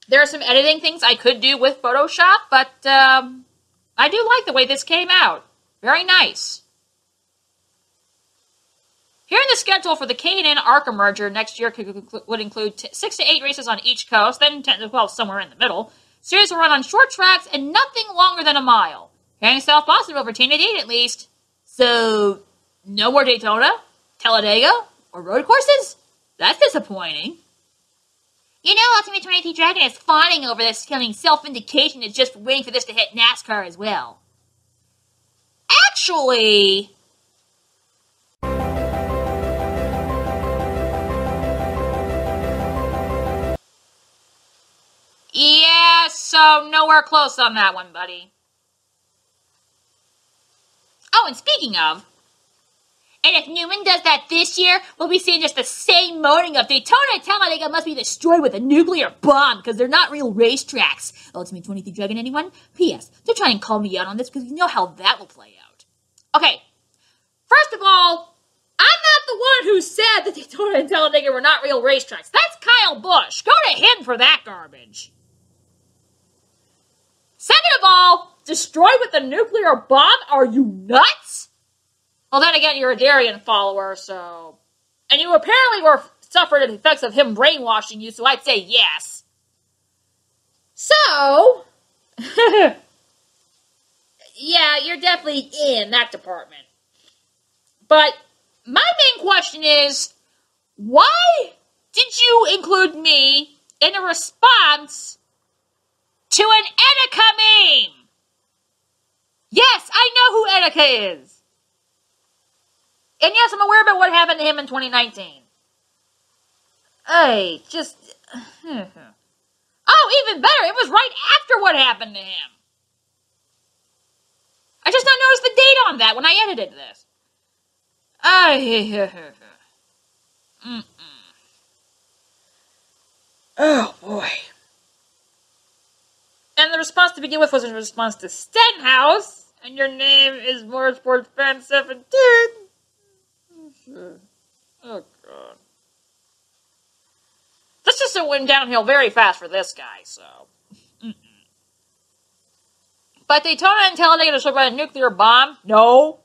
There are some editing things I could do with Photoshop, but I do like the way this came out. Very nice. Here in the schedule for the K&N ARCA merger next year would include 6 to 8 races on each coast, then 10 to 12 somewhere in the middle. Series will run on short tracks and nothing longer than a mile. Heading South Boston will retain a date at least. So, no more Daytona, Talladega, or road courses? That's disappointing. You know Ultimate23Dragon is fawning over this, feeling self-vindication is just waiting for this to hit NASCAR as well. Actually... yeah, so nowhere close on that one, buddy. Oh, and speaking of, and if Newman does that this year, we'll be seeing just the same moaning of Daytona and Talladega must be destroyed with a nuclear bomb because they're not real racetracks. Ultimate23Dragon, anyone? P.S. Don't try and call me out on this because you know how that will play out. Okay, first of all, I'm not the one who said that Daytona and Talladega were not real racetracks. That's Kyle Busch. Go to him for that garbage. Second of all, destroyed with a nuclear bomb? Are you nuts? Well, then again, you're a Darian follower, so... and you apparently suffered the effects of him brainwashing you, so I'd say yes. So... yeah, you're definitely in that department. But my main question is, why did you include me in a response to an Etika meme? Yes, I know who Etika is. And yes, I'm aware about what happened to him in 2019. Hey, just... Oh, even better, it was right after what happened to him. I just not noticed the date on that when I edited this. Oh, boy. And the response to begin with was a response to Stenhouse, and your name is Motorsports Fan 17. Oh, God. This just went downhill very fast for this guy, so... But Daytona and Talladega destroyed by a nuclear bomb? No.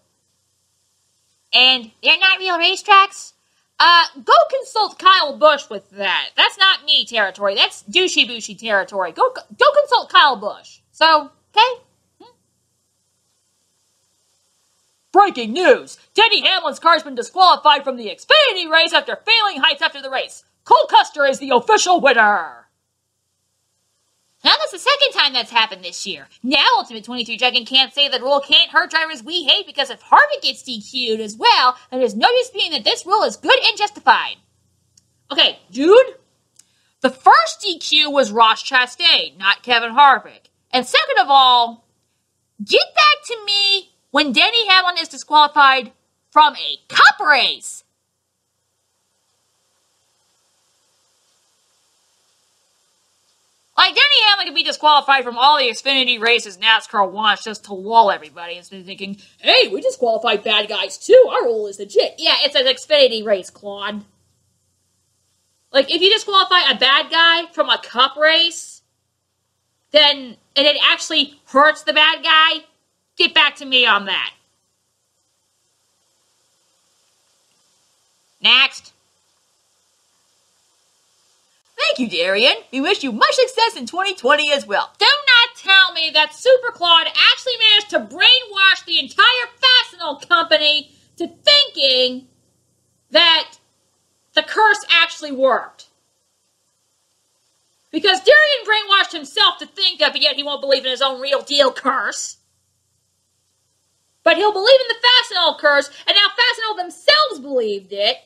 And they're not real racetracks? Go consult Kyle Busch with that. That's not me territory. That's douchey booshy territory. Go consult Kyle Busch. So, okay? Breaking news! Denny Hamlin's car's been disqualified from the Xfinity race after failing heights after the race. Cole Custer is the official winner. Now that's the second time that's happened this year. Now Ultimate23Dragon can't say that rule can't hurt drivers we hate because if Harvick gets DQ'd as well, then there's no disputing that this rule is good and justified. Okay, dude, the first DQ was Ross Chastain, not Kevin Harvick. And second of all, get back to me when Denny Hamlin is disqualified from a cup race. Like, Denny Hamlin could be disqualified from all the Xfinity races NASCAR wants just to lull everybody instead of thinking, hey, we disqualified bad guys too. Our rule is legit. Yeah, it's an Xfinity race, Claude. Like, if you disqualify a bad guy from a cup race, and it actually hurts the bad guy, get back to me on that. Next. Thank you, Darian. We wish you much success in 2020 as well. Do not tell me that Superclod actually managed to brainwash the entire Fastenal company to thinking that the curse actually worked. Because Darian brainwashed himself to think of it, yet he won't believe in his own real deal curse. But he'll believe in the Fastenal curse, and now Fastenal themselves believed it.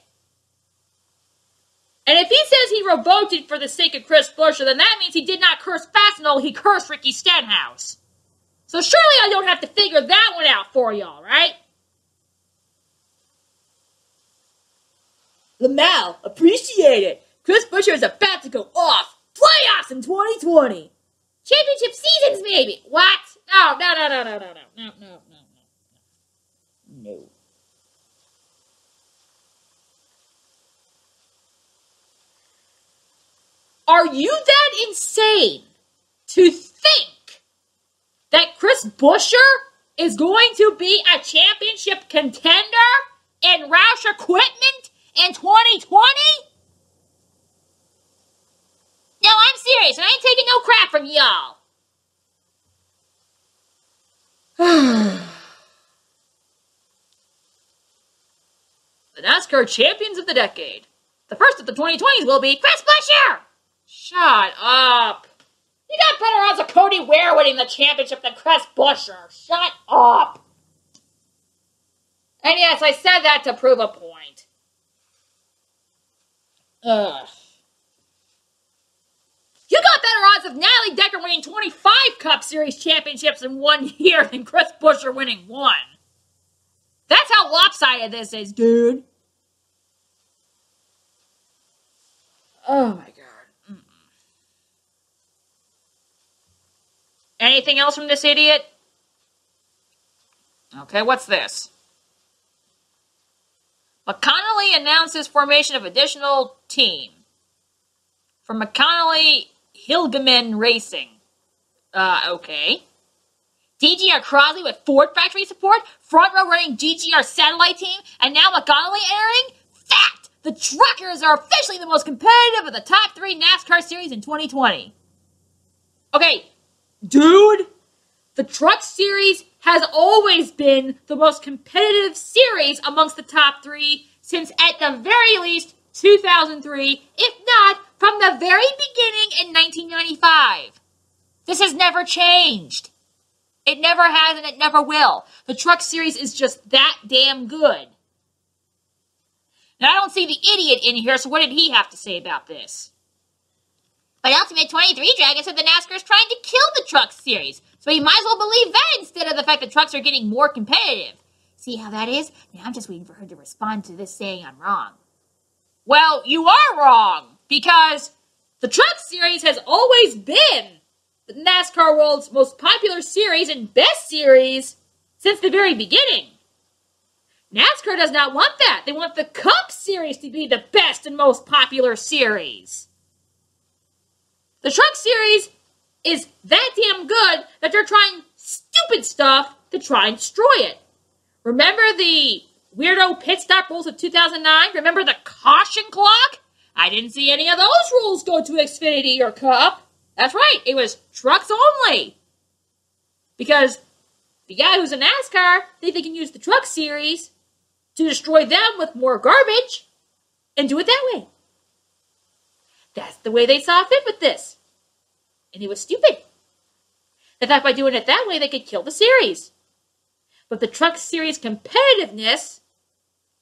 And if he says he revoked it for the sake of Chris Buescher, then that means he did not curse Fastenal, he cursed Ricky Stenhouse. So surely I don't have to figure that one out for y'all, right? Lamal, appreciate it. Chris Buescher is about to go off. Playoffs in 2020. Championship seasons, maybe. What? No. Are you that insane to think that Chris Buescher is going to be a championship contender in Roush equipment in 2020? No, I'm serious, and I ain't taking no crap from y'all. The NASCAR champions of the decade. The first of the 2020s will be Chris Buescher! Shut up. You got better odds of Cody Ware winning the championship than Chris Buescher. Shut up. And yes, I said that to prove a point. Ugh. You got better odds of Natalie Decker winning 25 Cup Series championships in 1 year than Chris Buescher winning 1. That's how lopsided this is, dude. Oh my god. Anything else from this idiot? Okay, what's this? McConnelly announces formation of additional team. For McConnelly Hilgeman Racing. Okay. DGR Crosley with Ford factory support, front row running DGR satellite team, and now McConnelly entering? Fact! The Truckers are officially the most competitive of the top 3 NASCAR series in 2020. Okay, dude, the Truck Series has always been the most competitive series amongst the top 3 since at the very least 2003, if not from the very beginning in 1995. This has never changed. It never has and it never will. The Truck Series is just that damn good. And I don't see the idiot in here, so what did he have to say about this? But Ultimate23Dragon said the NASCAR is trying to kill the truck series, so you might as well believe that instead of the fact that trucks are getting more competitive. See how that is? Now I'm just waiting for her to respond to this saying I'm wrong. Well, you are wrong, because the truck series has always been the NASCAR world's most popular series and best series since the very beginning. NASCAR does not want that. They want the Cup Series to be the best and most popular series. The Truck Series is that damn good that they're trying stupid stuff to try and destroy it. Remember the weirdo pit stop rules of 2009? Remember the caution clock? I didn't see any of those rules go to Xfinity or Cup. That's right, it was trucks only. Because the guy who's in NASCAR, they can use the Truck Series to destroy them with more garbage and do it that way. That's the way they saw fit with this. And it was stupid. They thought by doing it that way, they could kill the series. But the Truck Series competitiveness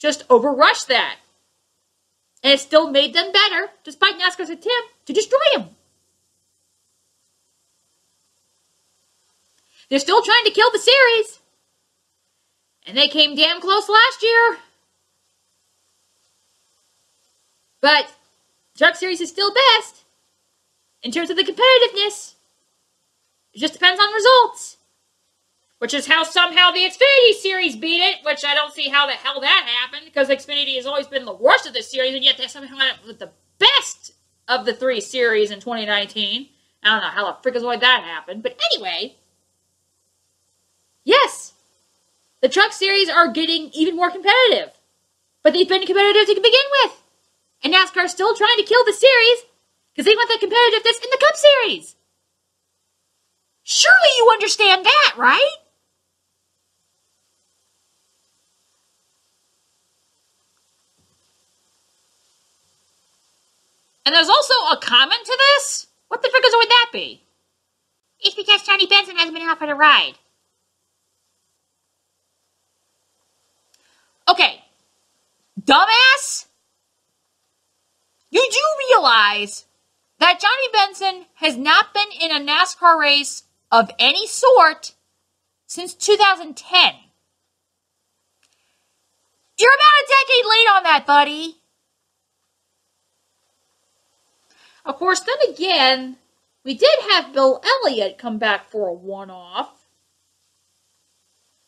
just overrushed that. And it still made them better, despite NASCAR's attempt to destroy them. They're still trying to kill the series. And they came damn close last year. But Truck Series is still best in terms of the competitiveness. It just depends on results. Which is how somehow the Xfinity Series beat it, which I don't see how the hell that happened, because Xfinity has always been the worst of the series, and yet they somehow ended up with the best of the three series in 2019. I don't know how the freakazoid that happened, but anyway. Yes, the Truck Series are getting even more competitive. But they've been competitive to begin with. And NASCAR is still trying to kill the series because they want the competitiveness in the Cup Series. Surely you understand that, right? And there's also a comment to this? What the frickers would that be? It's because Johnny Benson hasn't been offered a ride. Okay. Dumbass? You do realize that Johnny Benson has not been in a NASCAR race of any sort since 2010. You're about a decade late on that, buddy. Of course, then again, we did have Bill Elliott come back for a one-off.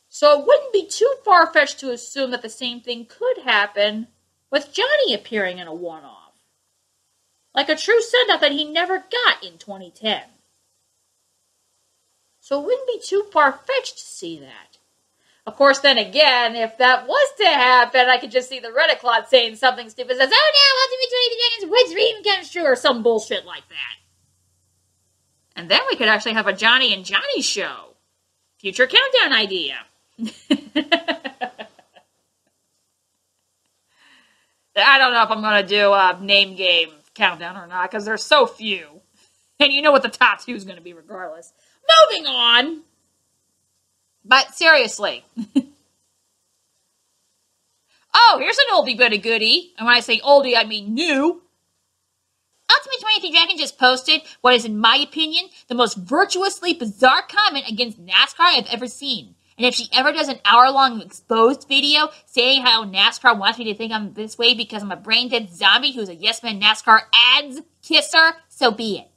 So it wouldn't be too far-fetched to assume that the same thing could happen with Johnny appearing in a one-off. Like a true send-off that he never got in 2010. So it wouldn't be too far-fetched to see that. Of course, then again, if that was to happen, I could just see the Reddit Clods saying something stupid, says, "Oh no, Ultimate 23 Dragon's what's dream comes true," or some bullshit like that. And then we could actually have a Johnny and Johnny show. Future countdown idea. I don't know if I'm going to do a name game countdown or not, because there's so few. And you know what the top two is going to be regardless. Moving on. But seriously. Oh, here's an oldie but a goodie. And when I say oldie, I mean new. Ultimate23Dragon just posted what is, in my opinion, the most virtuously bizarre comment against NASCAR I've ever seen. And if she ever does an hour-long exposed video saying how NASCAR wants me to think I'm this way because I'm a brain-dead zombie who's a yes-man NASCAR ads kisser, so be it.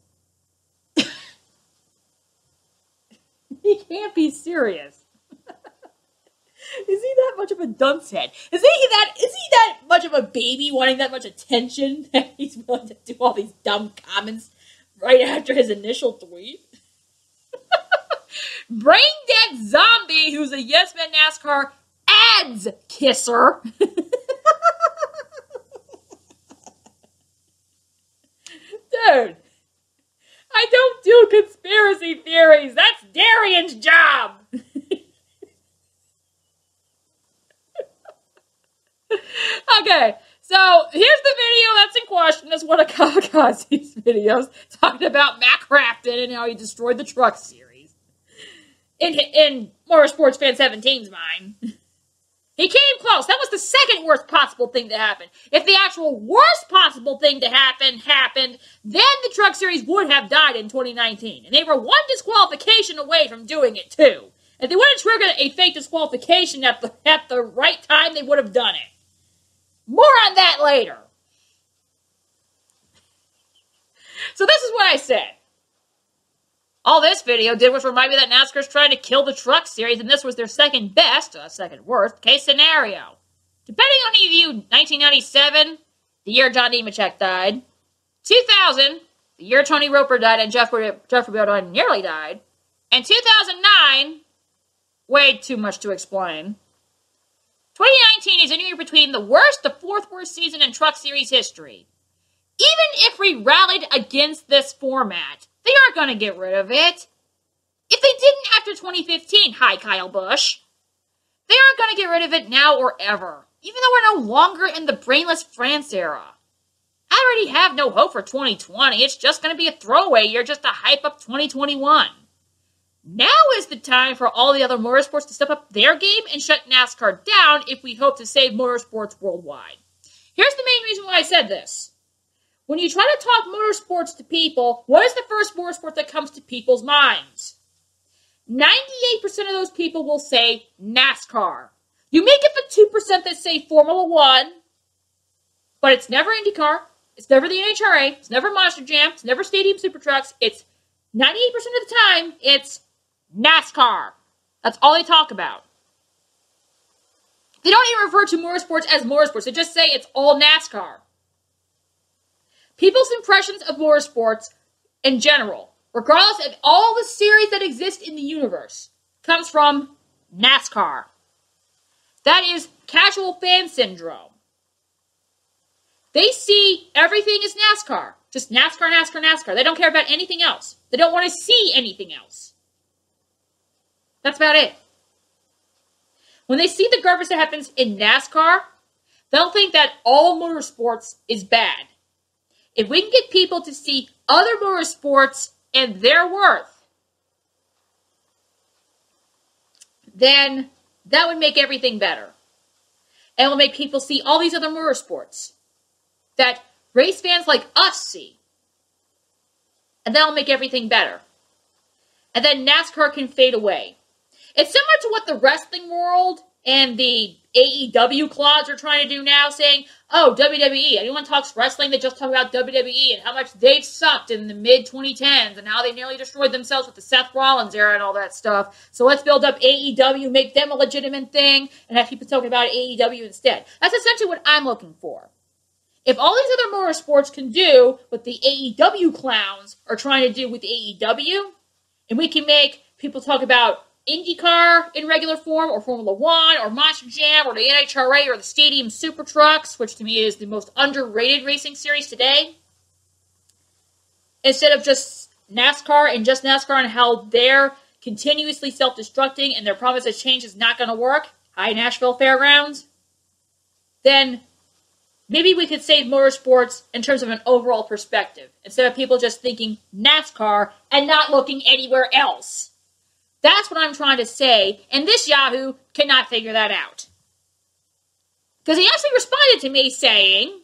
He can't be serious. Is he that much of a dunce head? Is he that much of a baby wanting that much attention that he's willing to do all these dumb comments right after his initial tweet? Brain dead zombie who's a yes man NASCAR ads kisser. Dude, I don't do conspiracy theories. That's Darian's job. Okay, so here's the video that's in question. It's one of Kamikaze's videos talking about Matt Crafton and how he destroyed the Truck Series. In Motorsports Fan 17's mind. He came close. That was the second worst possible thing to happen. If the actual worst possible thing to happen happened, then the Truck Series would have died in 2019. And they were one disqualification away from doing it, too. If they would have triggered a fake disqualification at the right time, they would have done it. More on that later. So this is what I said. All this video did was remind me that NASCAR's trying to kill the Truck Series, and this was their second worst case scenario. Depending on who you view, 1997, the year John Nemechek died. 2000, the year Tony Roper died and Jeff Bodine nearly died. And 2009, way too much to explain. 2019 is anywhere between the fourth worst season in Truck Series history. Even if we rallied against this format, they aren't going to get rid of it. If they didn't after 2015, hi Kyle Busch, they aren't going to get rid of it now or ever, even though we're no longer in the brainless France era. I already have no hope for 2020. It's just going to be a throwaway year just to hype up 2021. Now is the time for all the other motorsports to step up their game and shut NASCAR down if we hope to save motorsports worldwide. Here's the main reason why I said this. When you try to talk motorsports to people, what is the first motorsport that comes to people's minds? 98% of those people will say NASCAR. You may get the 2% that say Formula One, but it's never IndyCar, it's never the NHRA, it's never Monster Jam, it's never Stadium Super Trucks, it's 98% of the time, it's NASCAR. That's all they talk about. They don't even refer to motorsports as motorsports, they just say it's all NASCAR. People's impressions of motorsports in general, regardless of all the series that exist in the universe, comes from NASCAR. That is casual fan syndrome. They see everything as NASCAR. Just NASCAR, NASCAR, NASCAR. They don't care about anything else. They don't want to see anything else. That's about it. When they see the garbage that happens in NASCAR, they'll think that all motorsports is bad. If we can get people to see other motorsports and their worth, then that would make everything better. And it will make people see all these other motorsports that race fans like us see. And that will make everything better. And then NASCAR can fade away. It's similar to what the wrestling world and the AEW Clods are trying to do now, saying, oh, WWE, anyone talks wrestling, they just talk about WWE and how much they've sucked in the mid-2010s and how they nearly destroyed themselves with the Seth Rollins era and all that stuff. So let's build up AEW, make them a legitimate thing, and have people talking about AEW instead. That's essentially what I'm looking for. If all these other motorsports can do what the AEW clowns are trying to do with AEW, and we can make people talk about IndyCar in regular form, or Formula One, or Monster Jam, or the NHRA, or the Stadium Super Trucks, which to me is the most underrated racing series today, instead of just NASCAR and just NASCAR and how they're continuously self-destructing and their promise that change is not going to work, hi Nashville Fairgrounds, then maybe we could save motorsports in terms of an overall perspective, instead of people just thinking NASCAR and not looking anywhere else. That's what I'm trying to say, and this Yahoo cannot figure that out. Because he actually responded to me saying,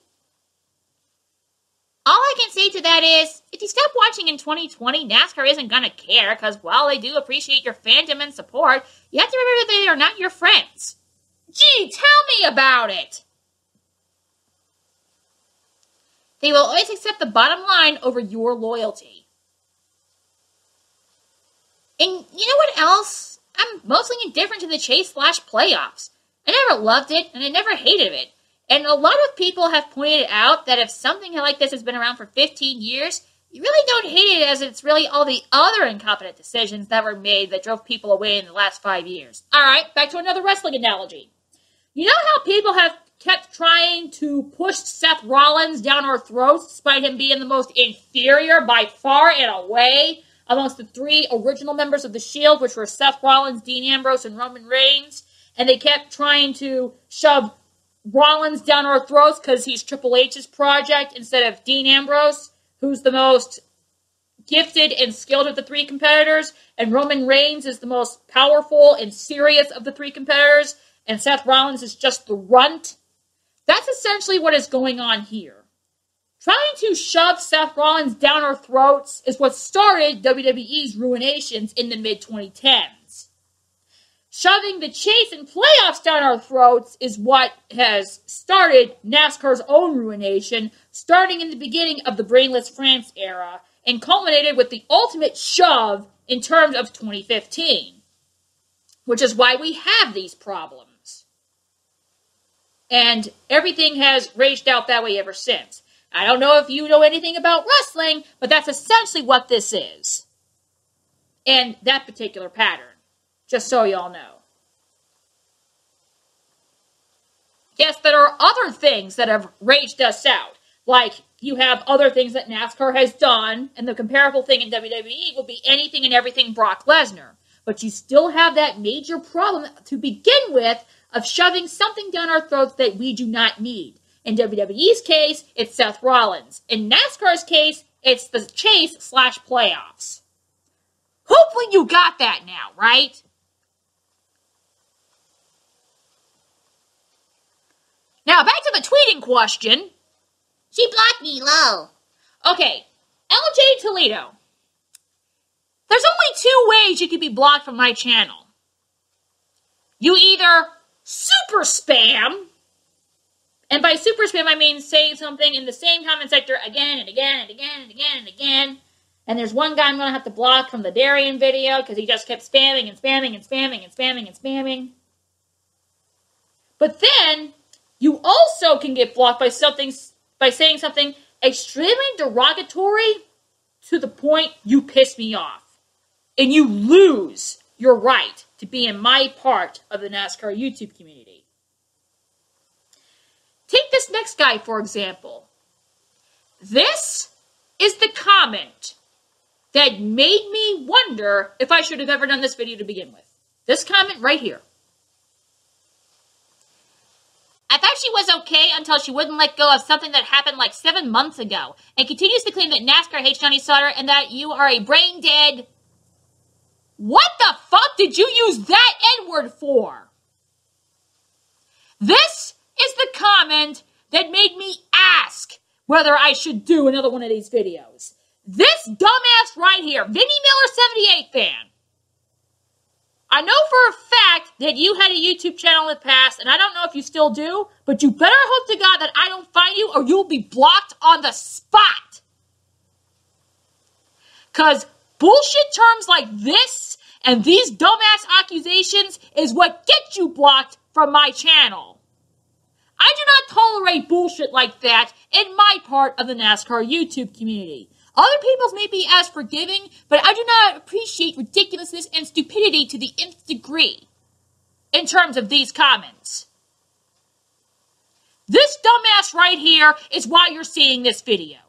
all I can say to that is, if you stop watching in 2020, NASCAR isn't going to care, because while they do appreciate your fandom and support, you have to remember that they are not your friends. Gee, tell me about it! They will always accept the bottom line over your loyalty. And you know what else? I'm mostly indifferent to the chase/playoffs. I never loved it, and I never hated it. And a lot of people have pointed out that if something like this has been around for 15 years, you really don't hate it, as it's really all the other incompetent decisions that were made that drove people away in the last 5 years. Alright, back to another wrestling analogy. You know how people have kept trying to push Seth Rollins down our throats, despite him being the most inferior by far and away amongst the three original members of the Shield, which were Seth Rollins, Dean Ambrose, and Roman Reigns, and they kept trying to shove Rollins down our throats because he's Triple H's project instead of Dean Ambrose, who's the most gifted and skilled of the three competitors, and Roman Reigns is the most powerful and serious of the three competitors, and Seth Rollins is just the runt. That's essentially what is going on here. Trying to shove Seth Rollins down our throats is what started WWE's ruinations in the mid-2010s. Shoving the chase and playoffs down our throats is what has started NASCAR's own ruination, starting in the beginning of the Brainless France era, and culminated with the ultimate shove in terms of 2015. Which is why we have these problems. And everything has raged out that way ever since. I don't know if you know anything about wrestling, but that's essentially what this is. And that particular pattern. Just so y'all know. Yes, there are other things that have raged us out. Like, you have other things that NASCAR has done, and the comparable thing in WWE will be anything and everything Brock Lesnar. But you still have that major problem to begin with of shoving something down our throats that we do not need. In WWE's case, it's Seth Rollins. In NASCAR's case, it's the chase/playoffs. Hopefully you got that now, right? Now, back to the tweeting question. She blocked me, lol. Okay, LJ Toledo. There's only two ways you can be blocked from my channel. You either super spam, and by super spam I mean saying something in the same comment sector again and again and again and again and again. And there's one guy I'm going to have to block from the Darian video because he just kept spamming and spamming and spamming and spamming and spamming. But then you also can get blocked by saying something extremely derogatory to the point you piss me off. And you lose your right to be in my part of the NASCAR YouTube community. Take this next guy, for example. This is the comment that made me wonder if I should have ever done this video to begin with. This comment right here. I thought she was okay until she wouldn't let go of something that happened like 7 months ago, and continues to claim that NASCAR hates Johnny Sauter and that you are a brain-dead... What the fuck did you use that N-word for? This is the comment that made me ask whether I should do another one of these videos. This dumbass right here, Vinny Miller 78 fan. I know for a fact that you had a YouTube channel in the past, and I don't know if you still do, but you better hope to God that I don't find you or you'll be blocked on the spot. Because bullshit terms like this and these dumbass accusations is what gets you blocked from my channel. I do not tolerate bullshit like that in my part of the NASCAR YouTube community. Other people's may be as forgiving, but I do not appreciate ridiculousness and stupidity to the nth degree in terms of these comments. This dumbass right here is why you're seeing this video.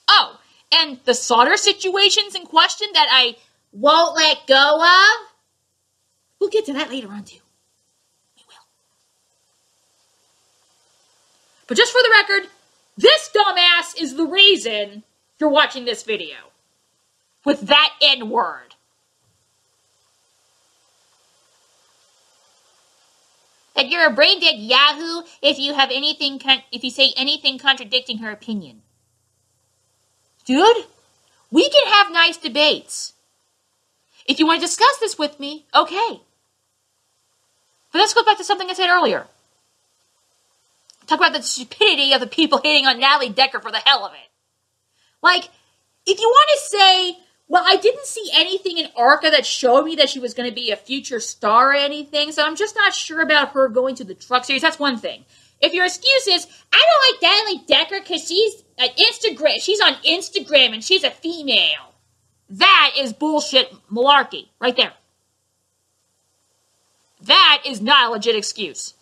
Oh, and the Sauter situations in question that I won't let go of, we'll get to that later on too. We will. But just for the record, this dumbass is the reason you're watching this video. With that N-word. That you're a brain-dead yahoo if you say anything contradicting her opinion. Dude, we can have nice debates. If you want to discuss this with me, okay. But let's go back to something I said earlier. Talk about the stupidity of the people hating on Natalie Decker for the hell of it. Like, if you want to say, well, I didn't see anything in ARCA that showed me that she was going to be a future star or anything, so I'm just not sure about her going to the truck series, that's one thing. If your excuse is, I don't like Natalie Decker because she's on Instagram and she's a female. That is bullshit malarkey right there. That is not a legit excuse.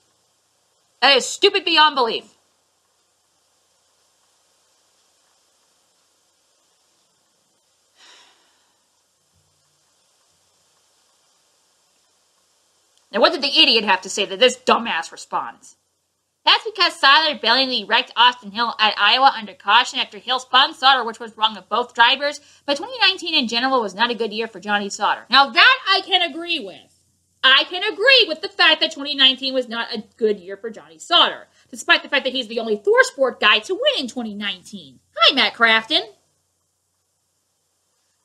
That is stupid beyond belief. Now, what did the idiot have to say to this dumbass response? That's because Sauter valiantly wrecked Austin Hill at Iowa under caution after Hill spun Sauter, which was wrong of both drivers. But 2019 in general was not a good year for Johnny Sauter. Now that I can agree with. I can agree with the fact that 2019 was not a good year for Johnny Sauter, despite the fact that he's the only ThorSport guy to win in 2019. Hi, Matt Crafton.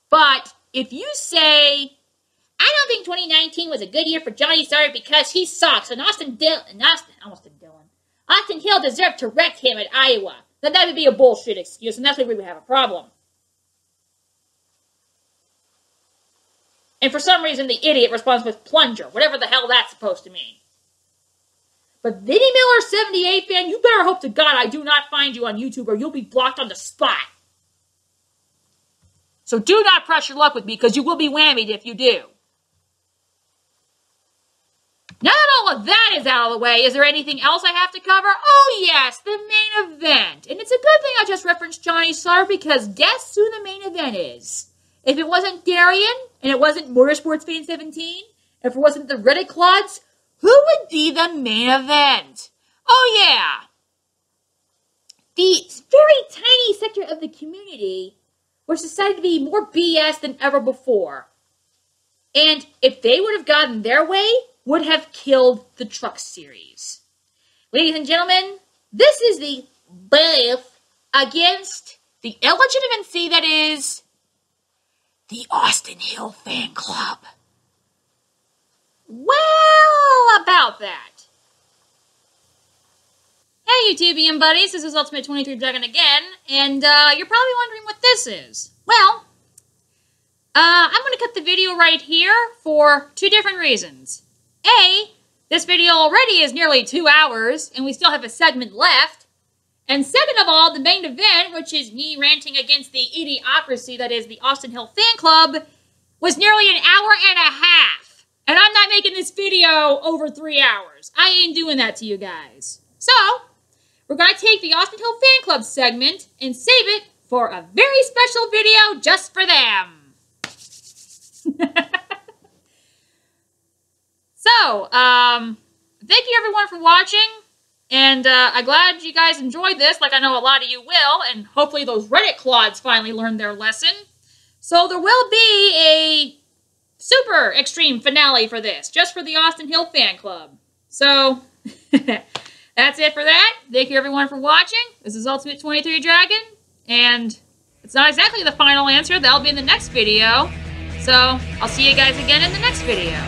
But if you say, I don't think 2019 was a good year for Johnny Sauter because he sucks, and Austin Hill deserved to wreck him at Iowa, then that would be a bullshit excuse, and that's where we would have a problem. And for some reason, the idiot responds with plunger, whatever the hell that's supposed to mean. But Vinnie Miller 78 fan, you better hope to God I do not find you on YouTube or you'll be blocked on the spot. So do not press your luck with me because you will be whammied if you do. Now that all of that is out of the way, is there anything else I have to cover? Oh yes, the main event. And it's a good thing I just referenced Johnny Sauter because guess who the main event is? If it wasn't Darian, and it wasn't Motorsports Fan 17, if it wasn't the Reddit Clods, who would be the main event? Oh yeah! The very tiny sector of the community was decided to be more BS than ever before. And if they would have gotten their way, would have killed the Truck Series. Ladies and gentlemen, this is the beef against the illegitimacy that is the Austin Hill Fan Club. Well, about that. Hey, YouTubian buddies, this is Ultimate23Dragon again, and you're probably wondering what this is. Well, I'm going to cut the video right here for two different reasons. A, this video already is nearly 2 hours, and we still have a segment left. And second of all, the main event, which is me ranting against the idiocracy that is the Austin Hill Fan Club, was nearly an hour and a half. And I'm not making this video over 3 hours. I ain't doing that to you guys. So, we're going to take the Austin Hill Fan Club segment and save it for a very special video just for them. So, thank you everyone for watching. And I'm glad you guys enjoyed this, like I know a lot of you will, and hopefully those Reddit Clods finally learned their lesson. So there will be a super extreme finale for this, just for the Austin Hill Fan Club. So, that's it for that. Thank you everyone for watching. This is Ultimate23Dragon, and it's not exactly the final answer. That'll be in the next video. So, I'll see you guys again in the next video.